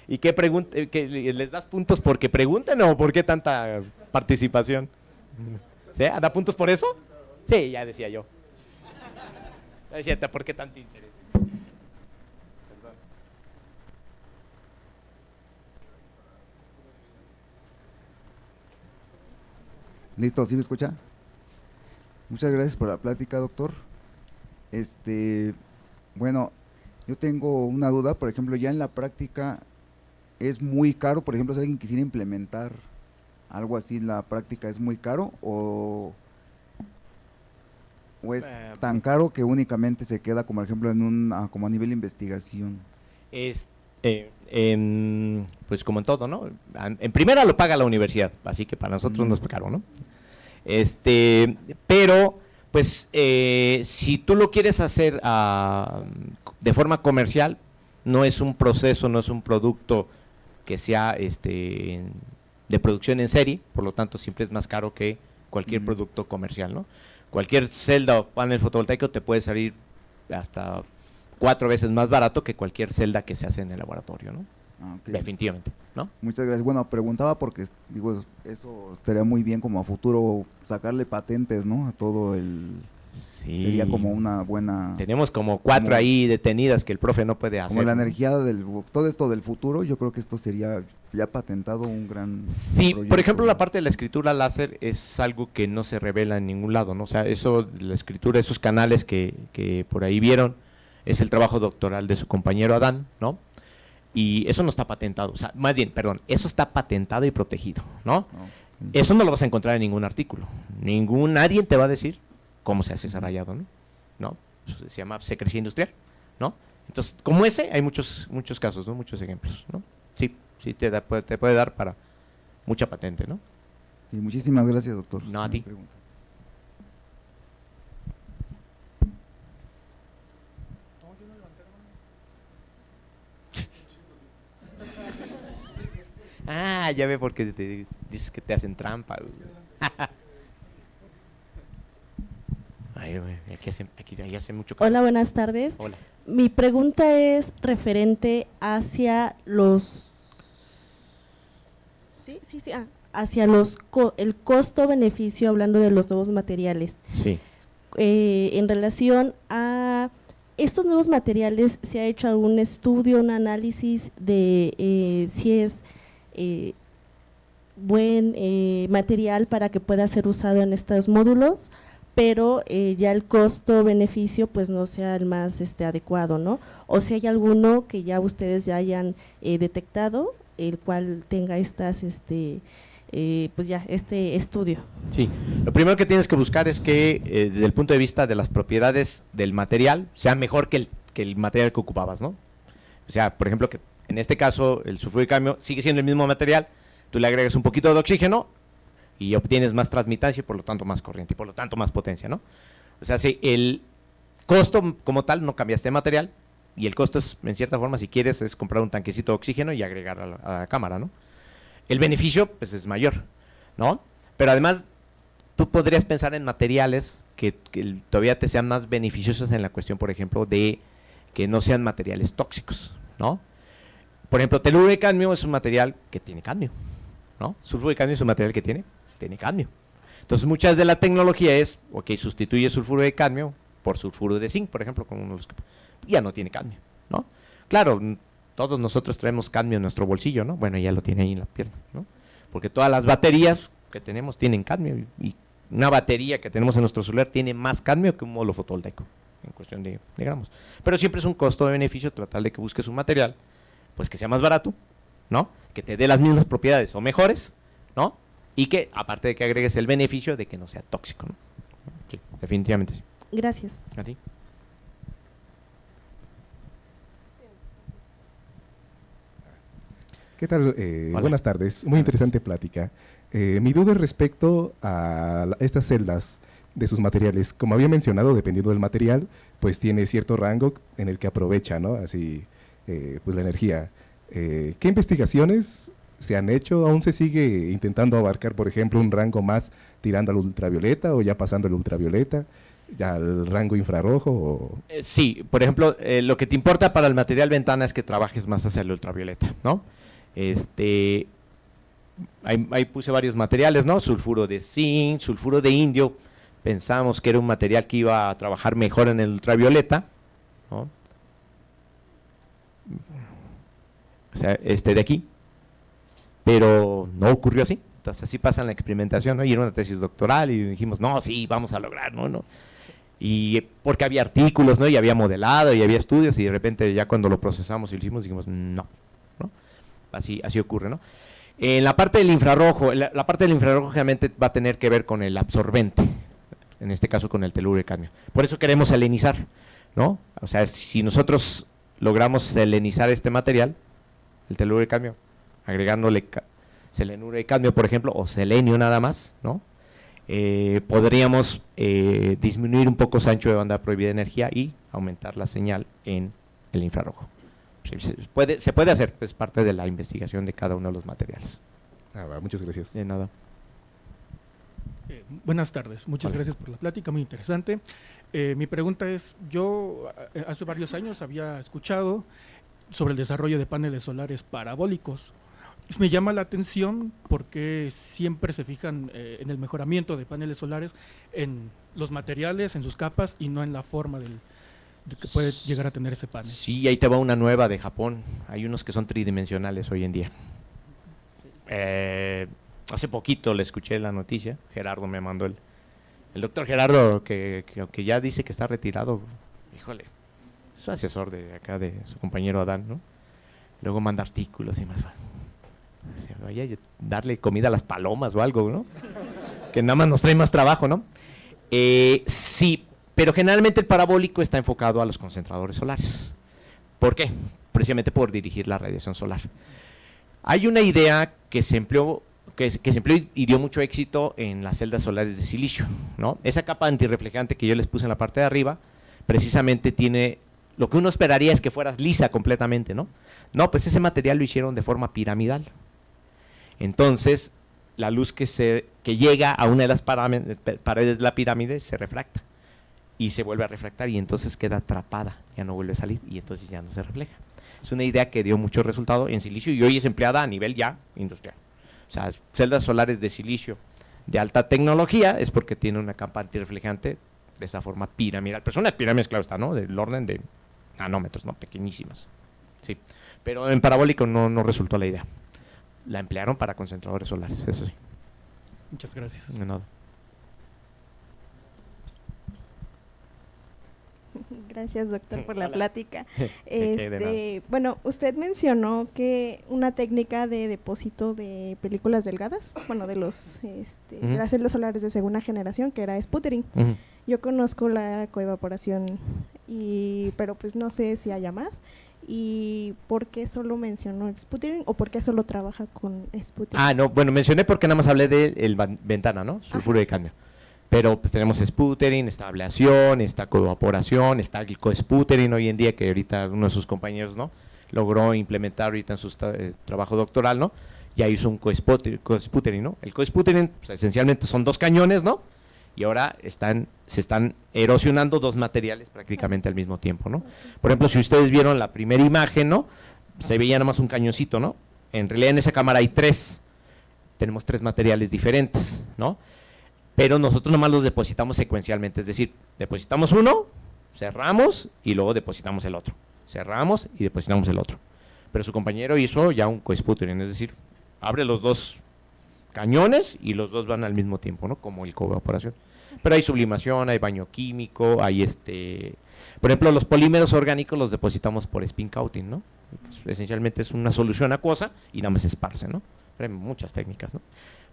¿Y qué pregunta? ¿Les das puntos porque preguntan o por qué tanta participación? ¿Sí? ¿Da puntos por eso? Sí, ya decía yo. Es cierto, ¿por qué tanto interés? Listo, ¿sí me escucha? Muchas gracias por la plática, doctor. Bueno, yo tengo una duda, por ejemplo, ya en la práctica es muy caro, por ejemplo, si alguien quisiera implementar algo así, ¿la práctica es muy caro o es tan caro que únicamente se queda, como por ejemplo, como a nivel de investigación? Pues como en todo, ¿no? En primera lo paga la universidad, así que para nosotros no es caro, ¿no? Pero, pues, si tú lo quieres hacer de forma comercial, no es un proceso, no es un producto que sea de producción en serie, por lo tanto siempre es más caro que cualquier producto comercial, ¿no? Cualquier celda o panel fotovoltaico te puede salir hasta 4 veces más barato que cualquier celda que se hace en el laboratorio, ¿no? Okay. Definitivamente, ¿no? Muchas gracias. Bueno, preguntaba porque, digo, eso estaría muy bien como a futuro sacarle patentes, ¿no? A todo Sí. Sería como una buena… Tenemos como 4 ahí detenidas que el profe no puede hacer. Como la energía todo esto del futuro, yo creo que esto sería ya patentado un gran proyecto. Por ejemplo, la parte de la escritura láser es algo que no se revela en ningún lado, ¿no? O sea, eso, la escritura, esos canales que por ahí vieron, es el trabajo doctoral de su compañero Adán, ¿no? Y eso no está patentado, o sea, más bien, perdón, eso está patentado y protegido, ¿no? Eso no lo vas a encontrar en ningún artículo, nadie te va a decir cómo se hace ese rayado, ¿no? Se llama secrecía industrial, ¿no? Entonces, como ese, hay muchos casos, ¿no? Muchos ejemplos, ¿no? Sí, te puede dar para mucha patente, ¿no? Y muchísimas gracias, doctor. No, a ti. Ah, ya ve por qué te dices que te hacen trampa. Ay, aquí hace mucho calor. Hola, buenas tardes. Hola. Mi pregunta es referente hacia el costo-beneficio, hablando de los nuevos materiales. Sí. En relación a estos nuevos materiales, ¿se ha hecho algún estudio, un análisis de si es buen material para que pueda ser usado en estos módulos, pero ya el costo-beneficio pues no sea el más adecuado, ¿no? O si hay alguno que ya ustedes ya hayan detectado, el cual tenga pues ya este estudio. Sí, lo primero que tienes que buscar es que desde el punto de vista de las propiedades del material sea mejor que el material que ocupabas, ¿no? O sea, por ejemplo, que en este caso el sulfuro de cadmio sigue siendo el mismo material, tú le agregas un poquito de oxígeno y obtienes más transmitancia y por lo tanto más corriente y por lo tanto más potencia, ¿no? O sea, si el costo como tal no cambiaste de material y el costo es, en cierta forma, si quieres, es comprar un tanquecito de oxígeno y agregar a la cámara, ¿no? El beneficio, pues, es mayor, ¿no? Pero además, tú podrías pensar en materiales que todavía te sean más beneficiosos en la cuestión, por ejemplo, de que no sean materiales tóxicos, ¿no? Por ejemplo, teluro de cadmio es un material que tiene cadmio, ¿no? Sulfuro de cadmio es un material que tiene cadmio. Entonces, muchas de la tecnología es, ok, sustituye sulfuro de cadmio por sulfuro de zinc, por ejemplo, con unos que ya no tiene cadmio, ¿no? Claro, todos nosotros traemos cadmio en nuestro bolsillo, ¿no? Bueno, ya lo tiene ahí en la pierna, ¿no? Porque todas las baterías que tenemos tienen cadmio y una batería que tenemos en nuestro celular tiene más cadmio que un módulo fotovoltaico en cuestión de gramos. Pero siempre es un costo de beneficio tratar de que busques un material pues que sea más barato, ¿no? Que te dé las mismas propiedades o mejores, ¿no? Y que aparte de que agregues el beneficio de que no sea tóxico, ¿no? Sí, definitivamente sí. Gracias. ¿A ti? ¿Qué tal? Buenas tardes, muy interesante plática. Mi duda es respecto a estas celdas de sus materiales. Como había mencionado, dependiendo del material, pues tiene cierto rango en el que aprovecha, ¿no? Así, pues la energía. ¿Qué investigaciones se han hecho? ¿Aún se sigue intentando abarcar, por ejemplo, un rango más tirando al ultravioleta o ya pasando el ultravioleta? ¿Ya al rango infrarrojo? Sí, por ejemplo, lo que te importa para el material ventana es que trabajes más hacia el ultravioleta, ¿no? Ahí puse varios materiales, ¿no? Sulfuro de zinc, sulfuro de indio, pensamos que era un material que iba a trabajar mejor en el ultravioleta, ¿no? O sea, de aquí, pero no ocurrió así, Entonces así pasa en la experimentación, ¿no? Y era una tesis doctoral y dijimos, no, sí, vamos a lograr, ¿no? Y porque había artículos, ¿no? Y había modelado y había estudios y de repente ya cuando lo procesamos y lo hicimos dijimos, no. Así ocurre, ¿no? En la parte del infrarrojo, la parte del infrarrojo realmente va a tener que ver con el absorbente, en este caso con el teluro de cadmio. Por eso queremos selenizar, ¿no? O sea, si nosotros logramos selenizar este material, el teluro de cadmio, agregándole selenuro de cadmio, por ejemplo, o selenio nada más, ¿no? Podríamos disminuir un poco ese ancho de banda prohibida de energía y aumentar la señal en el infrarrojo. Se puede hacer, es parte de la investigación de cada uno de los materiales. Muchas gracias. De nada. Buenas tardes, muchas gracias por la plática, muy interesante. Mi pregunta es, yo hace varios años había escuchado sobre el desarrollo de paneles solares parabólicos. Me llama la atención porque siempre se fijan en el mejoramiento de paneles solares en los materiales, en sus capas y no en la forma de que puede llegar a tener ese panel. Sí, ahí te va una nueva de Japón. Hay unos que son tridimensionales hoy en día. Hace poquito le escuché la noticia, Gerardo me mandó el doctor Gerardo, que aunque ya dice que está retirado, híjole, es un asesor de acá de su compañero Adán, ¿no? Luego manda artículos y más. Vaya a darle comida a las palomas o algo, ¿no? Que nada más nos trae más trabajo, ¿no? Sí, pero generalmente el parabólico está enfocado a los concentradores solares. ¿Por qué? Precisamente por dirigir la radiación solar. Hay una idea que se empleó y dio mucho éxito en las celdas solares de silicio, ¿no? Esa capa antirreflejante que yo les puse en la parte de arriba, precisamente tiene lo que uno esperaría es que fuera lisa completamente, ¿no? No, pues ese material lo hicieron de forma piramidal. Entonces, la luz que llega a una de las paredes de la pirámide se refracta y se vuelve a refractar y entonces queda atrapada, ya no vuelve a salir y entonces ya no se refleja. Es una idea que dio mucho resultado en silicio y hoy es empleada a nivel ya industrial. O sea, celdas solares de silicio de alta tecnología es porque tiene una capa antirreflejante de esa forma piramidal. Pero son unas pirámides, claro está, ¿no? Del orden de nanómetros, ¿no? Pequeñísimas. Sí. Pero en parabólico no resultó la idea. La emplearon para concentradores solares, eso sí. Muchas gracias. De nada. Gracias, doctor, por la Hola. plática. De nada. Bueno, usted mencionó que una técnica de depósito de películas delgadas, bueno, de los de las celdas solares de segunda generación, que era sputtering. Yo conozco la coevaporación, pero pues no sé si haya más. ¿Y por qué solo mencionó el sputtering o por qué solo trabaja con sputtering? No, bueno, mencioné porque nada más hablé de ventana, ¿no? Sulfuro de cadmio. Pero pues tenemos sputtering, está ablación, está coevaporación, está el co-sputtering hoy en día, que ahorita uno de sus compañeros, ¿no? Logró implementar ahorita en su trabajo doctoral, ¿no? Ya hizo un co-sputtering, ¿no? El co-sputtering, pues, esencialmente son dos cañones, ¿no? Y ahora se están erosionando dos materiales prácticamente al mismo tiempo, ¿no? Por ejemplo, si ustedes vieron la primera imagen, ¿no? Se veía nada más un cañoncito, ¿no? En realidad en esa cámara hay tenemos tres materiales diferentes, ¿no? Pero nosotros nomás los depositamos secuencialmente, es decir, depositamos uno, cerramos y luego depositamos el otro. Cerramos y depositamos el otro. Pero su compañero hizo ya un co-sputtering, es decir, abre los dos cañones y los dos van al mismo tiempo, ¿no? Como el coevaporación. Pero hay sublimación, hay baño químico, hay por ejemplo, los polímeros orgánicos los depositamos por spin coating, ¿no? Pues, esencialmente es una solución acuosa y nada más se esparce, ¿no? Pero hay muchas técnicas, ¿no?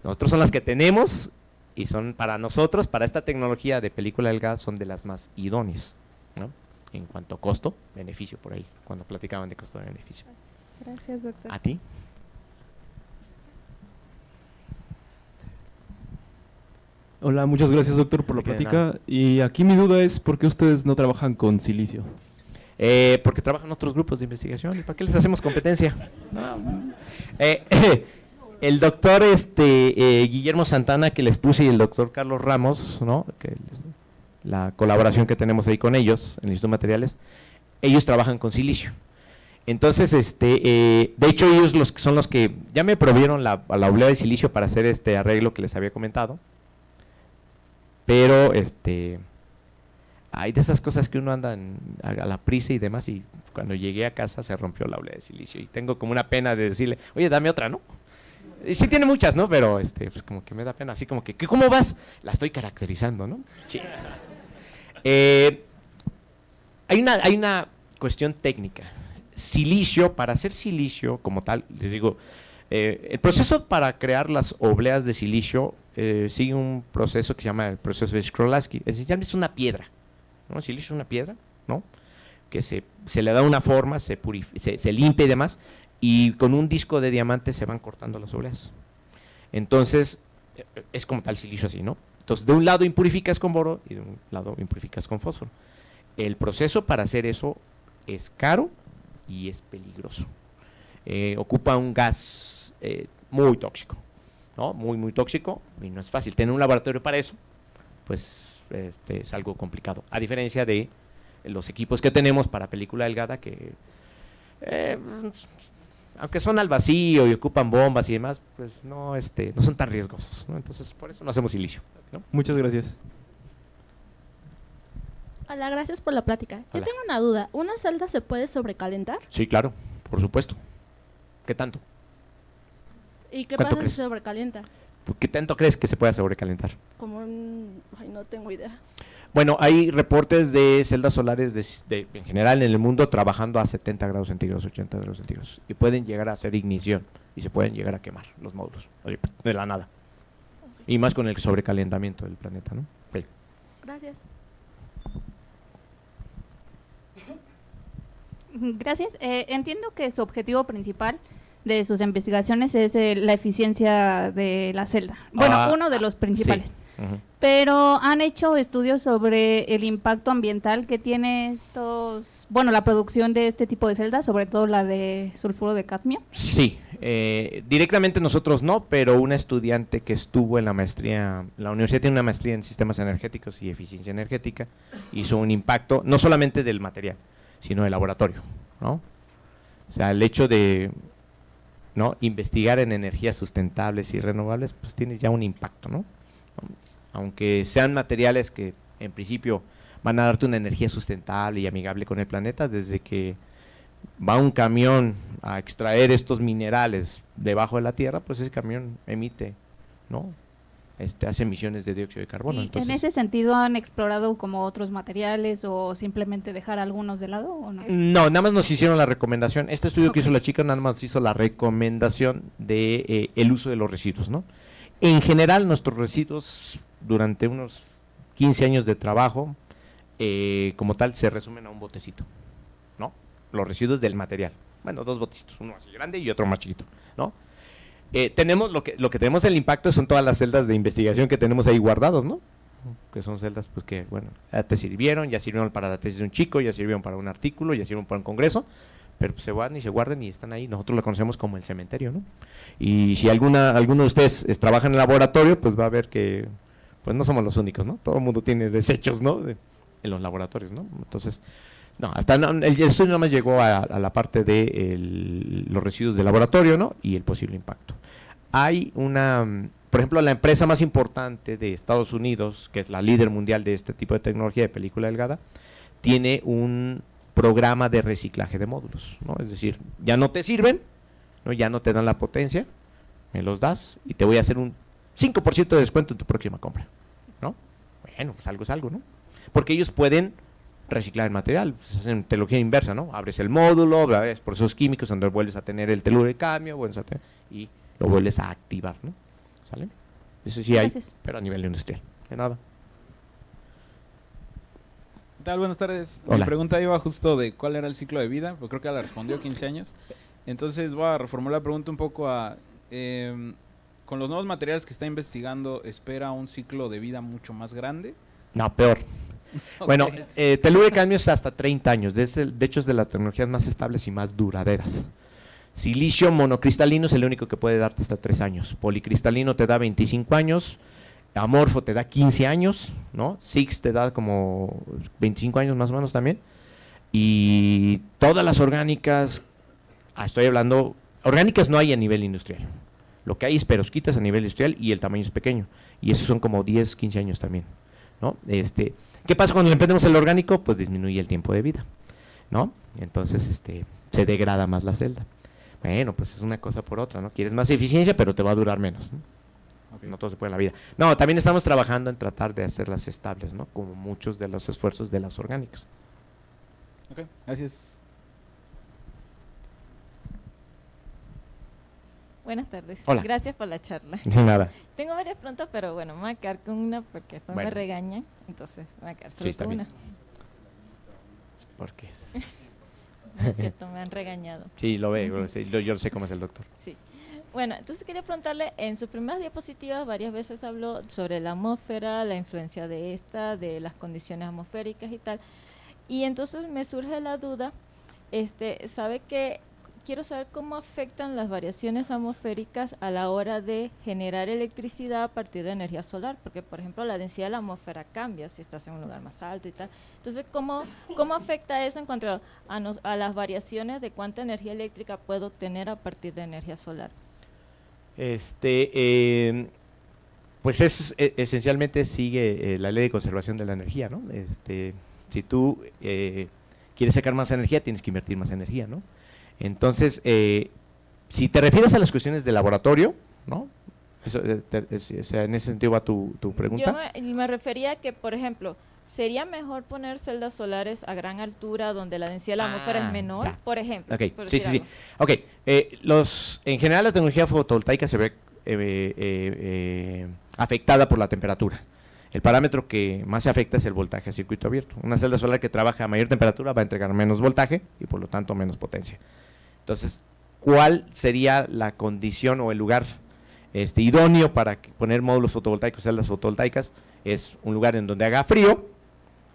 Nosotros son las que tenemos y son para nosotros, para esta tecnología de película delgada, son de las más idóneas, ¿no? En cuanto a costo, beneficio, por ahí, cuando platicaban de costo de beneficio. Gracias, doctor. ¿A ti? Hola, muchas gracias, doctor, por la De plática. nada. Y aquí mi duda es, ¿por qué ustedes no trabajan con silicio? Porque trabajan otros grupos de investigación. ¿Y para qué les hacemos competencia? No. El doctor Guillermo Santana, que les puse, y el doctor Carlos Ramos, ¿no? La colaboración que tenemos ahí con ellos, en el Instituto de Materiales, ellos trabajan con silicio. Entonces, de hecho, ellos son los que ya me provieron la oblea de silicio para hacer este arreglo que les había comentado. Pero, hay de esas cosas que uno anda a la prisa y demás, y cuando llegué a casa se rompió la oblea de silicio. Y tengo como una pena de decirle, oye, dame otra, ¿no? Y sí tiene muchas, ¿no? Pero pues como que me da pena, así como que ¿cómo vas? La estoy caracterizando, ¿no? Sí. Hay una cuestión técnica. Silicio, para hacer silicio como tal, les digo, el proceso para crear las obleas de silicio sigue un proceso que se llama el proceso de Shklovsky. Esencialmente es una piedra, ¿no? El silicio es una piedra, ¿no? Que se le da una forma, se limpia y demás, y con un disco de diamante se van cortando las obleas. Entonces, es como tal silicio así, ¿no? Entonces, de un lado impurificas con boro y de un lado impurificas con fósforo. El proceso para hacer eso es caro y es peligroso. Ocupa un gas muy tóxico, ¿no? Muy tóxico, y no es fácil. Tener un laboratorio para eso, pues es algo complicado. A diferencia de los equipos que tenemos para película delgada, que aunque son al vacío y ocupan bombas y demás, pues no son tan riesgosos, ¿no? Entonces, por eso no hacemos silicio, ¿no? Muchas gracias. Hola, gracias por la plática. Yo Hola. tengo una duda. ¿Una celda se puede sobrecalentar? Sí, claro, por supuesto. ¿Qué tanto? ¿Y qué ¿Cuánto pasa crees? si se sobrecalienta? ¿Qué tanto crees que se pueda sobrecalentar? Ay, no tengo idea. Bueno, hay reportes de celdas solares en general en el mundo trabajando a 70 grados centígrados, 80 grados centígrados, y pueden llegar a hacer ignición y se pueden llegar a quemar los módulos, de la nada. Y más con el sobrecalentamiento del planeta, ¿no? Sí. Gracias. Gracias. Entiendo que su objetivo principal de sus investigaciones es la eficiencia de la celda. Bueno, uno de los principales. Sí. Uh-huh. Pero han hecho estudios sobre el impacto ambiental que tiene la producción de este tipo de celdas, sobre todo la de sulfuro de cadmio. Sí, directamente nosotros no, pero una estudiante que estuvo en la maestría, la universidad tiene una maestría en sistemas energéticos y eficiencia energética, hizo un impacto no solamente del material, sino del laboratorio, ¿no? O sea, el hecho de investigar en energías sustentables y renovables, pues tiene ya un impacto, ¿no? Aunque sean materiales que en principio van a darte una energía sustentable y amigable con el planeta, desde que va un camión a extraer estos minerales debajo de la tierra, pues ese camión emite, ¿no? Hace emisiones de dióxido de carbono. ¿Y entonces, en ese sentido han explorado como otros materiales o simplemente dejar algunos de lado o no? No, nada más nos hicieron la recomendación. Este estudio que hizo la chica nada más hizo la recomendación de el uso de los residuos, ¿no? En general, nuestros residuos durante unos 15 años de trabajo, como tal, se resumen a un botecito, ¿no? Los residuos del material. Bueno, 2 botecitos, uno así grande y otro más chiquito, ¿no? Tenemos lo que tenemos el impacto son todas las celdas de investigación que tenemos ahí guardados, ¿no? Que son celdas pues que, bueno, ya te sirvieron, ya sirvieron para la tesis de un chico, ya sirvieron para un artículo, ya sirvieron para un congreso, pero pues, se van y se guardan y están ahí. Nosotros lo conocemos como el cementerio, ¿no? Y si alguno de ustedes trabaja en el laboratorio, pues va a ver que pues no somos los únicos, ¿no? Todo el mundo tiene desechos, ¿no? En los laboratorios, ¿no? Entonces, no, el estudio nada más llegó a la parte de los residuos del laboratorio, ¿no? Y el posible impacto. Hay por ejemplo, la empresa más importante de Estados Unidos, que es la líder mundial de este tipo de tecnología de película delgada, tiene un programa de reciclaje de módulos, ¿no? Es decir, ya no te sirven, ¿no? Ya no te dan la potencia, me los das y te voy a hacer un 5% de descuento en tu próxima compra, ¿no? Bueno, pues algo es algo, ¿no? Porque ellos pueden reciclar el material, pues hacen tecnología inversa, ¿no? Abres el módulo, ves procesos químicos donde vuelves a tener el teluro de cadmio, y lo vuelves a activar, ¿no? ¿Sale? Eso sí Gracias. hay, pero a nivel industrial, de nada. ¿Qué tal? Buenas tardes. Hola. Mi pregunta iba justo de cuál era el ciclo de vida, porque creo que la respondió 15 años. Entonces voy a reformular la pregunta un poco con los nuevos materiales que está investigando, ¿espera un ciclo de vida mucho más grande? No, peor. Ok. Bueno, teluro de cadmio es hasta 30 años, de hecho es de las tecnologías más estables y más duraderas. Silicio monocristalino es el único que puede darte hasta 3 años, policristalino te da 25 años, amorfo te da 15 años, ¿no? SIX te da como 25 años más o menos también, y todas las orgánicas, estoy hablando, orgánicas no hay a nivel industrial, lo que hay es perovskitas a nivel industrial y el tamaño es pequeño, y esos son como 10, 15 años también, ¿no? ¿Qué pasa cuando le emprendemos el orgánico? Pues disminuye el tiempo de vida, ¿no? Entonces se degrada más la celda. Bueno, pues es una cosa por otra, ¿no? Quieres más eficiencia, pero te va a durar menos, ¿no? No todo se puede en la vida. No, también estamos trabajando en tratar de hacerlas estables, ¿no? Como muchos de los esfuerzos de los orgánicos. Ok, gracias. Buenas tardes. Hola. Gracias por la charla. De nada. Tengo varias preguntas, pero bueno, me voy a quedar con una porque después me regañan, entonces me voy a quedar solo está con bien. una. Porque es... No es cierto, me han regañado. Sí, lo veo, yo sé cómo es el doctor. Sí. Bueno, entonces quería preguntarle, en sus primeras diapositivas varias veces habló sobre la atmósfera, la influencia de esta, de las condiciones atmosféricas y tal. Y entonces me surge la duda, quiero saber cómo afectan las variaciones atmosféricas a la hora de generar electricidad a partir de energía solar, porque por ejemplo la densidad de la atmósfera cambia si estás en un lugar más alto y tal. Entonces, ¿cómo afecta eso en cuanto a las variaciones de cuánta energía eléctrica puedo obtener a partir de energía solar? Pues esencialmente sigue la ley de conservación de la energía, ¿no? Si tú quieres sacar más energía, tienes que invertir más energía, ¿no? Entonces, si te refieres a las cuestiones de laboratorio, ¿no? En ese sentido va tu pregunta. Yo me refería a que, por ejemplo, ¿sería mejor poner celdas solares a gran altura donde la densidad de la atmósfera es menor, ya. por ejemplo? Okay. Por Sí. decir Ok, en general la tecnología fotovoltaica se ve afectada por la temperatura. El parámetro que más se afecta es el voltaje a circuito abierto. Una celda solar que trabaja a mayor temperatura va a entregar menos voltaje y por lo tanto menos potencia. Entonces, ¿cuál sería la condición o el lugar idóneo para poner módulos fotovoltaicos, celdas fotovoltaicas? Es un lugar en donde haga frío,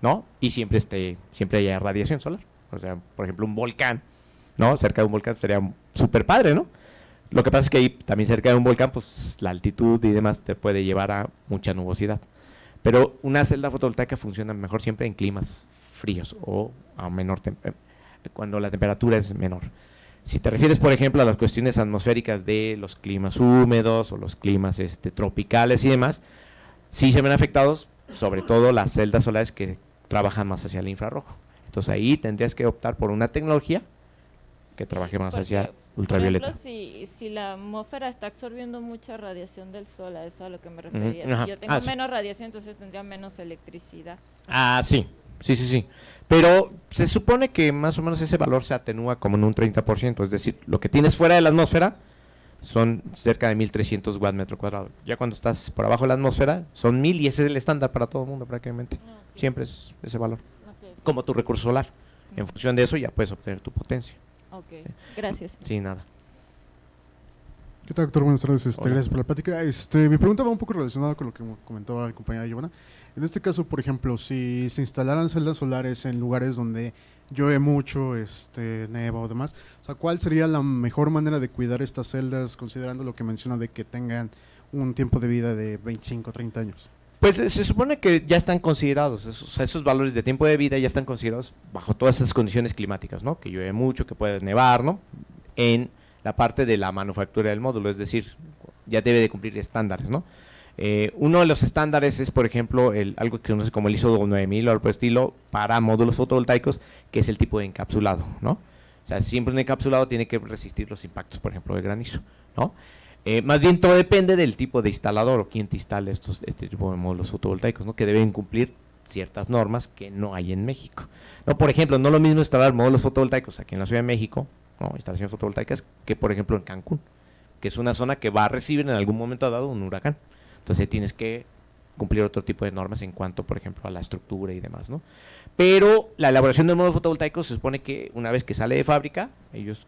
¿no? Y siempre haya radiación solar. O sea, por ejemplo, un volcán, ¿no? Cerca de un volcán sería súper padre, ¿no? Lo que pasa es que ahí también cerca de un volcán, pues la altitud y demás te puede llevar a mucha nubosidad. Pero una celda fotovoltaica funciona mejor siempre en climas fríos o a menor cuando la temperatura es menor. Si te refieres, por ejemplo, a las cuestiones atmosféricas de los climas húmedos o los climas tropicales y demás, sí se ven afectados, sobre todo las celdas solares que trabajan más hacia el infrarrojo. Entonces ahí tendrías que optar por una tecnología que trabaje más hacia ultravioleta. Por ejemplo, si la atmósfera está absorbiendo mucha radiación del sol, a eso es a lo que me refería. Ajá. Si yo tengo Sí. menos radiación, entonces tendría menos electricidad. Sí. Pero se supone que más o menos ese valor se atenúa como en un 30%, es decir, lo que tienes fuera de la atmósfera son cerca de 1300 watts metro cuadrado. Ya cuando estás por abajo de la atmósfera son 1000 y ese es el estándar para todo el mundo prácticamente. Siempre es ese valor. Como tu recurso solar. En función de eso ya puedes obtener tu potencia. Ok, gracias. Sí, nada. ¿Qué tal, doctor? Buenas tardes, Hola. gracias por la plática. Mi pregunta va un poco relacionada con lo que comentaba mi compañera Giovanna. En este caso, por ejemplo, si se instalaran celdas solares en lugares donde llueve mucho, neva o demás, o sea, ¿cuál sería la mejor manera de cuidar estas celdas, considerando lo que menciona de que tengan un tiempo de vida de 25 o 30 años? Pues se supone que ya están considerados, esos valores de tiempo de vida ya están considerados bajo todas esas condiciones climáticas, ¿no? Que llueve mucho, que puede nevar, ¿no? En la parte de la manufactura del módulo, es decir, ya debe de cumplir estándares, ¿no? Uno de los estándares es, por ejemplo, algo que se conoce como el ISO 9000 o algo por el estilo para módulos fotovoltaicos, que es el tipo de encapsulado, ¿no? O sea, siempre un encapsulado tiene que resistir los impactos, por ejemplo, de granizo, ¿no? Más bien todo depende del tipo de instalador o quién te instala este tipo de módulos fotovoltaicos, ¿no? Que deben cumplir ciertas normas que no hay en México, ¿no? Por ejemplo, no es lo mismo instalar módulos fotovoltaicos aquí en la Ciudad de México, ¿no? Instalaciones fotovoltaicas, que por ejemplo en Cancún, que es una zona que va a recibir en algún momento dado un huracán. Entonces tienes que cumplir otro tipo de normas en cuanto, por ejemplo, a la estructura y demás, ¿no? Pero la elaboración del módulo fotovoltaico se supone que una vez que sale de fábrica, ellos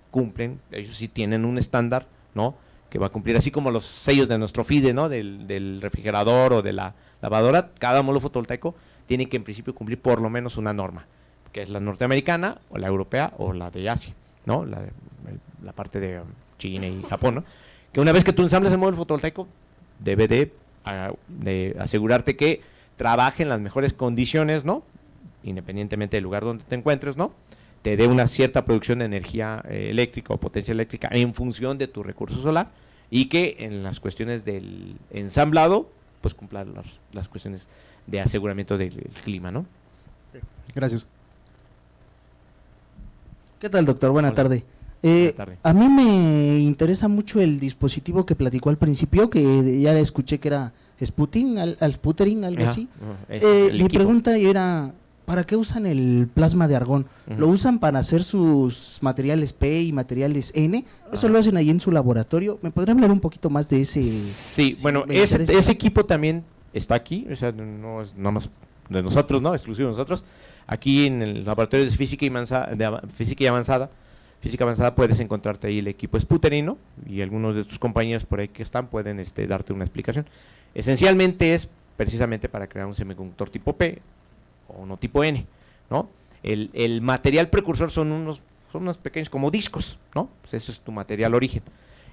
sí tienen un estándar, ¿no? Que va a cumplir, así como los sellos de nuestro FIDE, ¿no? Del refrigerador o de la lavadora, cada módulo fotovoltaico tiene que en principio cumplir por lo menos una norma, que es la norteamericana o la europea o la de Asia, ¿no? La parte de China y Japón, ¿no? Que una vez que tú ensamblas el módulo fotovoltaico, debe de asegurarte que trabaje en las mejores condiciones, ¿no? Independientemente del lugar donde te encuentres, ¿no? Te dé una cierta producción de energía eléctrica o potencia eléctrica en función de tu recurso solar y que en las cuestiones del ensamblado, pues cumpla las cuestiones de aseguramiento del clima, ¿no? Gracias. ¿Qué tal, doctor? Buenas tardes. Buenas tardes. A mí me interesa mucho el dispositivo que platicó al principio, que ya escuché que era Sputtering, algo Ajá, así. ese es el Mi equipo. pregunta era, ¿para qué usan el plasma de argón? Ujú. ¿Lo usan para hacer sus materiales P y materiales N? ¿Eso lo hacen ahí en su laboratorio? ¿Me podrían hablar un poquito más de ese? Sí, bueno, me interesa. ese equipo también está aquí, o sea, no es nada más de nosotros, ¿no? Exclusivo de nosotros. Aquí en el laboratorio de física avanzada puedes encontrarte ahí el equipo Sputtering, ¿no? Y algunos de tus compañeros por ahí que están pueden darte una explicación. Esencialmente es precisamente para crear un semiconductor tipo P o no tipo N, ¿no? El material precursor son unos pequeños como discos, ¿no? Pues ese es tu material origen.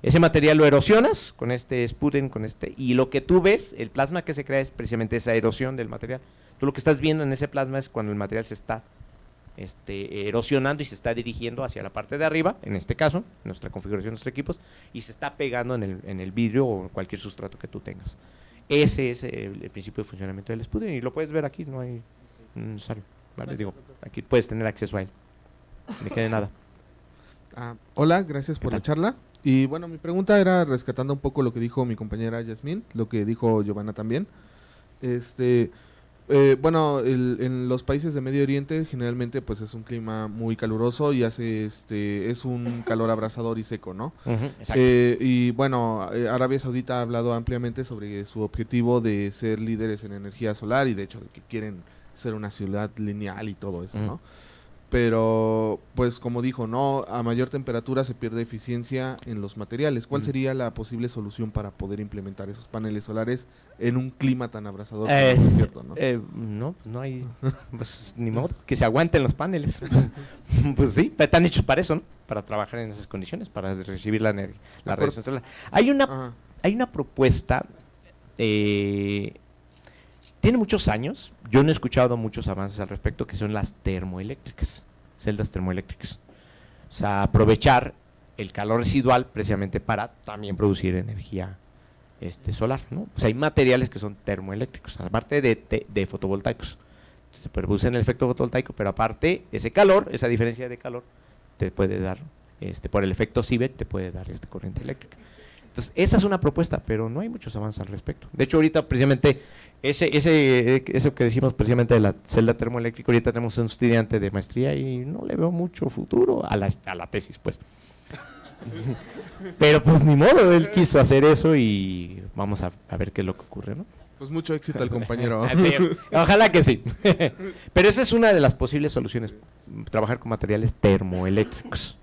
Ese material lo erosionas con este Sputtering, y lo que tú ves, el plasma que se crea es precisamente esa erosión del material. Tú lo que estás viendo en ese plasma es cuando el material se está erosionando y se está dirigiendo hacia la parte de arriba, en este caso, nuestra configuración de nuestros equipos, y se está pegando en el vidrio o cualquier sustrato que tú tengas. Ese es el principio de funcionamiento del Sputtering y lo puedes ver aquí, no hay necesario. ¿Vale? Digo, aquí puedes tener acceso a él. No quede nada. Hola, gracias por la charla. Y bueno, mi pregunta era rescatando un poco lo que dijo mi compañera Yasmín, lo que dijo Giovanna también. Bueno, en los países de Medio Oriente generalmente pues es un clima muy caluroso y hace es un calor abrasador y seco, ¿no? Exacto. Y bueno, Arabia Saudita ha hablado ampliamente sobre su objetivo de ser líderes en energía solar y de hecho que quieren ser una ciudad lineal y todo eso, ¿no? Pero, pues como dijo, no, a mayor temperatura se pierde eficiencia en los materiales. ¿Cuál sería la posible solución para poder implementar esos paneles solares en un clima tan abrasador como el desierto, ¿no? No hay, pues ni modo, que se aguanten los paneles. Pues sí, pero están hechos para eso, ¿no? Para trabajar en esas condiciones, para recibir la radiación solar. Hay una propuesta, tiene muchos años, yo no he escuchado muchos avances al respecto, que son las termoeléctricas, celdas termoeléctricas. O sea, aprovechar el calor residual precisamente para también producir energía solar, ¿no? O sea, hay materiales que son termoeléctricos, aparte de fotovoltaicos. Se producen el efecto fotovoltaico, pero aparte ese calor, esa diferencia de calor, te puede dar, por el efecto Seebeck, te puede dar corriente eléctrica. Entonces, esa es una propuesta, pero no hay muchos avances al respecto. De hecho, ahorita precisamente, eso que decimos precisamente de la celda termoeléctrica, ahorita tenemos un estudiante de maestría y no le veo mucho futuro a la tesis, pues. Pero pues ni modo, él quiso hacer eso y vamos a ver qué es lo que ocurre, ¿no? Pues mucho éxito al compañero. Sí, ojalá que sí. Pero esa es una de las posibles soluciones, trabajar con materiales termoeléctricos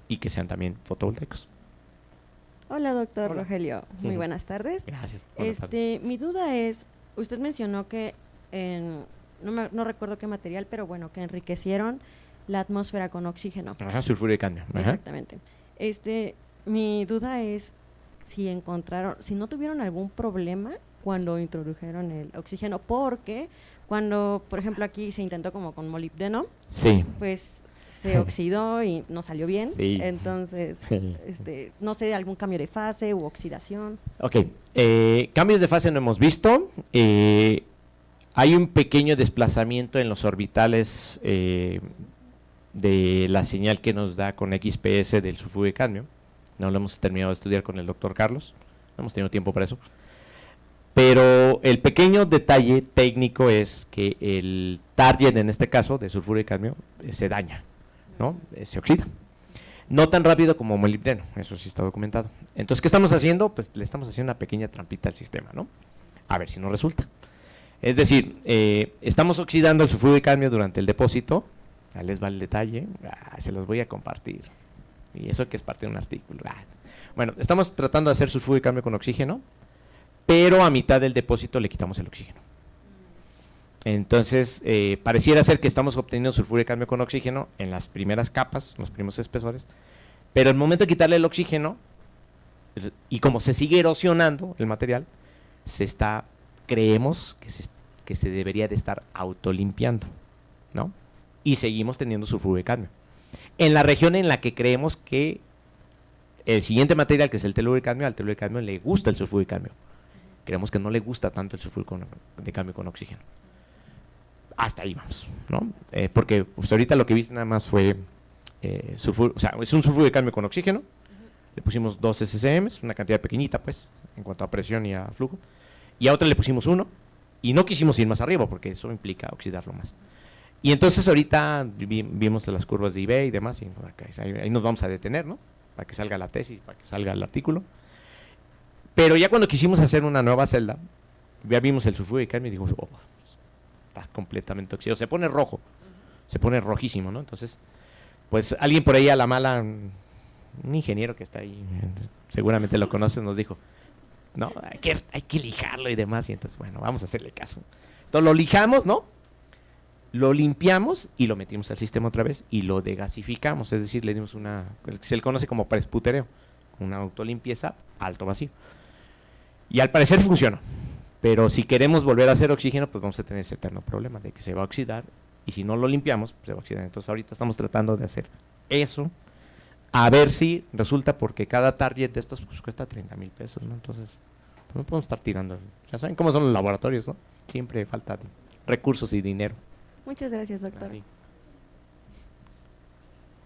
y que sean tambin fotovoltaicos. Hola, doctor Hola. Rogelio. Muy buenas tardes. Gracias. Buenas tardes. Mi duda es, usted mencionó que no recuerdo qué material, pero bueno, que enriquecieron la atmósfera con oxígeno. Ajá, sulfuro de cadmio. Ajá. Exactamente. Mi duda es si no tuvieron algún problema cuando introdujeron el oxígeno, porque cuando, por ejemplo, aquí se intentó como con molibdeno, sí, pues se oxidó y no salió bien. Sí. Entonces, no sé, algún cambio de fase u oxidación. Ok, cambios de fase no hemos visto. Hay un pequeño desplazamiento en los orbitales de la señal que nos da con XPS del sulfuro de cadmio. No lo hemos terminado de estudiar con el doctor Carlos, no hemos tenido tiempo para eso. Pero el pequeño detalle técnico es que el target, en este caso, de sulfuro de cadmio, se daña, ¿no? Se oxida. No tan rápido como molibdeno, eso sí está documentado. Entonces, ¿qué estamos haciendo? Pues le estamos haciendo una pequeña trampita al sistema, ¿no? A ver si nos resulta. Es decir, estamos oxidando el sulfuro de cadmio durante el depósito. Ahí les va el detalle, se los voy a compartir. Y eso que es parte de un artículo. Bueno, estamos tratando de hacer sulfuro de cadmio con oxígeno, pero a mitad del depósito le quitamos el oxígeno. Entonces, pareciera ser que estamos obteniendo sulfuro de cadmio con oxígeno en las primeras capas, los primeros espesores, pero al momento de quitarle el oxígeno, y como se sigue erosionando el material, creemos que se debería de estar autolimpiando, ¿no? Y seguimos teniendo sulfuro de cadmio. En la región en la que creemos que el siguiente material, que es el teluro de cadmio, al teluro de cadmio le gusta el sulfuro de cadmio. Creemos que no le gusta tanto el sulfuro de cadmio con oxígeno. Hasta ahí vamos, ¿no? Porque pues ahorita lo que viste nada más fue sulfuro, o sea, es un sulfuro de cadmio con oxígeno. Le pusimos 2 SCM, una cantidad pequeñita, pues, en cuanto a presión y a flujo. Y a otra le pusimos 1, y no quisimos ir más arriba, porque eso implica oxidarlo más. Y entonces ahorita vimos las curvas de eBay y demás, y ahí nos vamos a detener, ¿no? Para que salga la tesis, para que salga el artículo. Pero ya cuando quisimos hacer una nueva celda, ya vimos el sulfuro de cadmio y dijimos, está completamente oxidado, se pone rojo, se pone rojísimo, ¿no? Entonces, pues alguien por ahí a la mala, un ingeniero que está ahí, seguramente lo conoce, nos dijo, no, hay que lijarlo y demás, y entonces, bueno, vamos a hacerle caso. Entonces lo lijamos, ¿no? Lo limpiamos y lo metimos al sistema otra vez y lo degasificamos, es decir, le dimos se le conoce como presputereo, una autolimpieza alto vacío. Y al parecer funcionó, pero si queremos volver a hacer oxígeno, pues vamos a tener ese eterno problema de que se va a oxidar, y si no lo limpiamos, pues se va a oxidar. Entonces ahorita estamos tratando de hacer eso, a ver si resulta, porque cada target de estos pues cuesta 30,000 pesos, ¿no? Entonces pues no podemos estar tirando, ya saben cómo son los laboratorios, ¿no? Siempre falta recursos y dinero. Muchas gracias, doctor.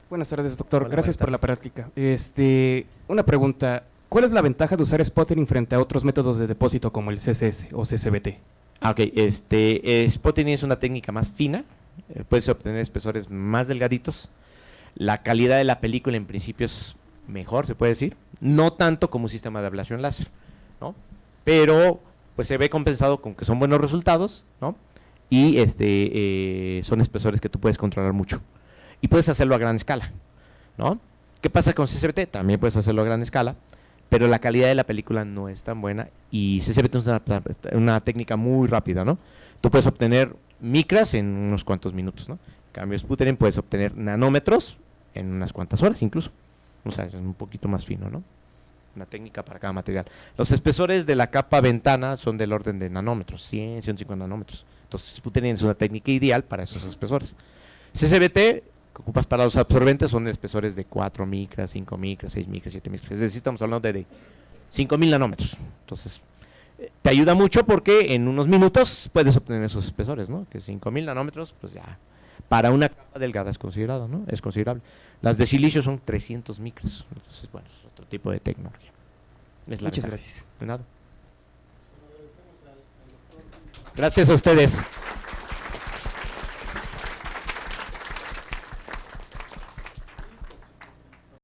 Buenas tardes, doctor. Hola, Gracias por la práctica. Una pregunta. ¿Cuál es la ventaja de usar sputtering frente a otros métodos de depósito como el CSS o CSBT? Ok, sputtering es una técnica más fina, puedes obtener espesores más delgaditos. La calidad de la película en principio es mejor, se puede decir, no tanto como un sistema de ablación láser, ¿no? Pero pues se ve compensado con que son buenos resultados, ¿no? Y son espesores que tú puedes controlar mucho y puedes hacerlo a gran escala, ¿no? ¿Qué pasa con CSBT? También puedes hacerlo a gran escala, pero la calidad de la película no es tan buena, y CSBT es una técnica muy rápida, ¿no? Tú puedes obtener micras en unos cuantos minutos, ¿no? En cambio, sputtering puedes obtener nanómetros en unas cuantas horas incluso, o sea, es un poquito más fino, ¿no? Una técnica para cada material. Los espesores de la capa ventana son del orden de nanómetros, 100, 150 nanómetros. Entonces, sputtering es una técnica ideal para esos espesores. CSBT, que ocupas para los absorbentes, son espesores de 4 micras, 5 micras, 6 micras, 7 micras. Es decir, estamos hablando de 5,000 nanómetros. Entonces, te ayuda mucho porque en unos minutos puedes obtener esos espesores, ¿no? Que 5,000 nanómetros, pues ya, para una capa delgada es considerado, ¿no? Es considerable. Las de silicio son 300 micras. Entonces, bueno, es otro tipo de tecnología. Muchas gracias. De nada. Gracias a ustedes.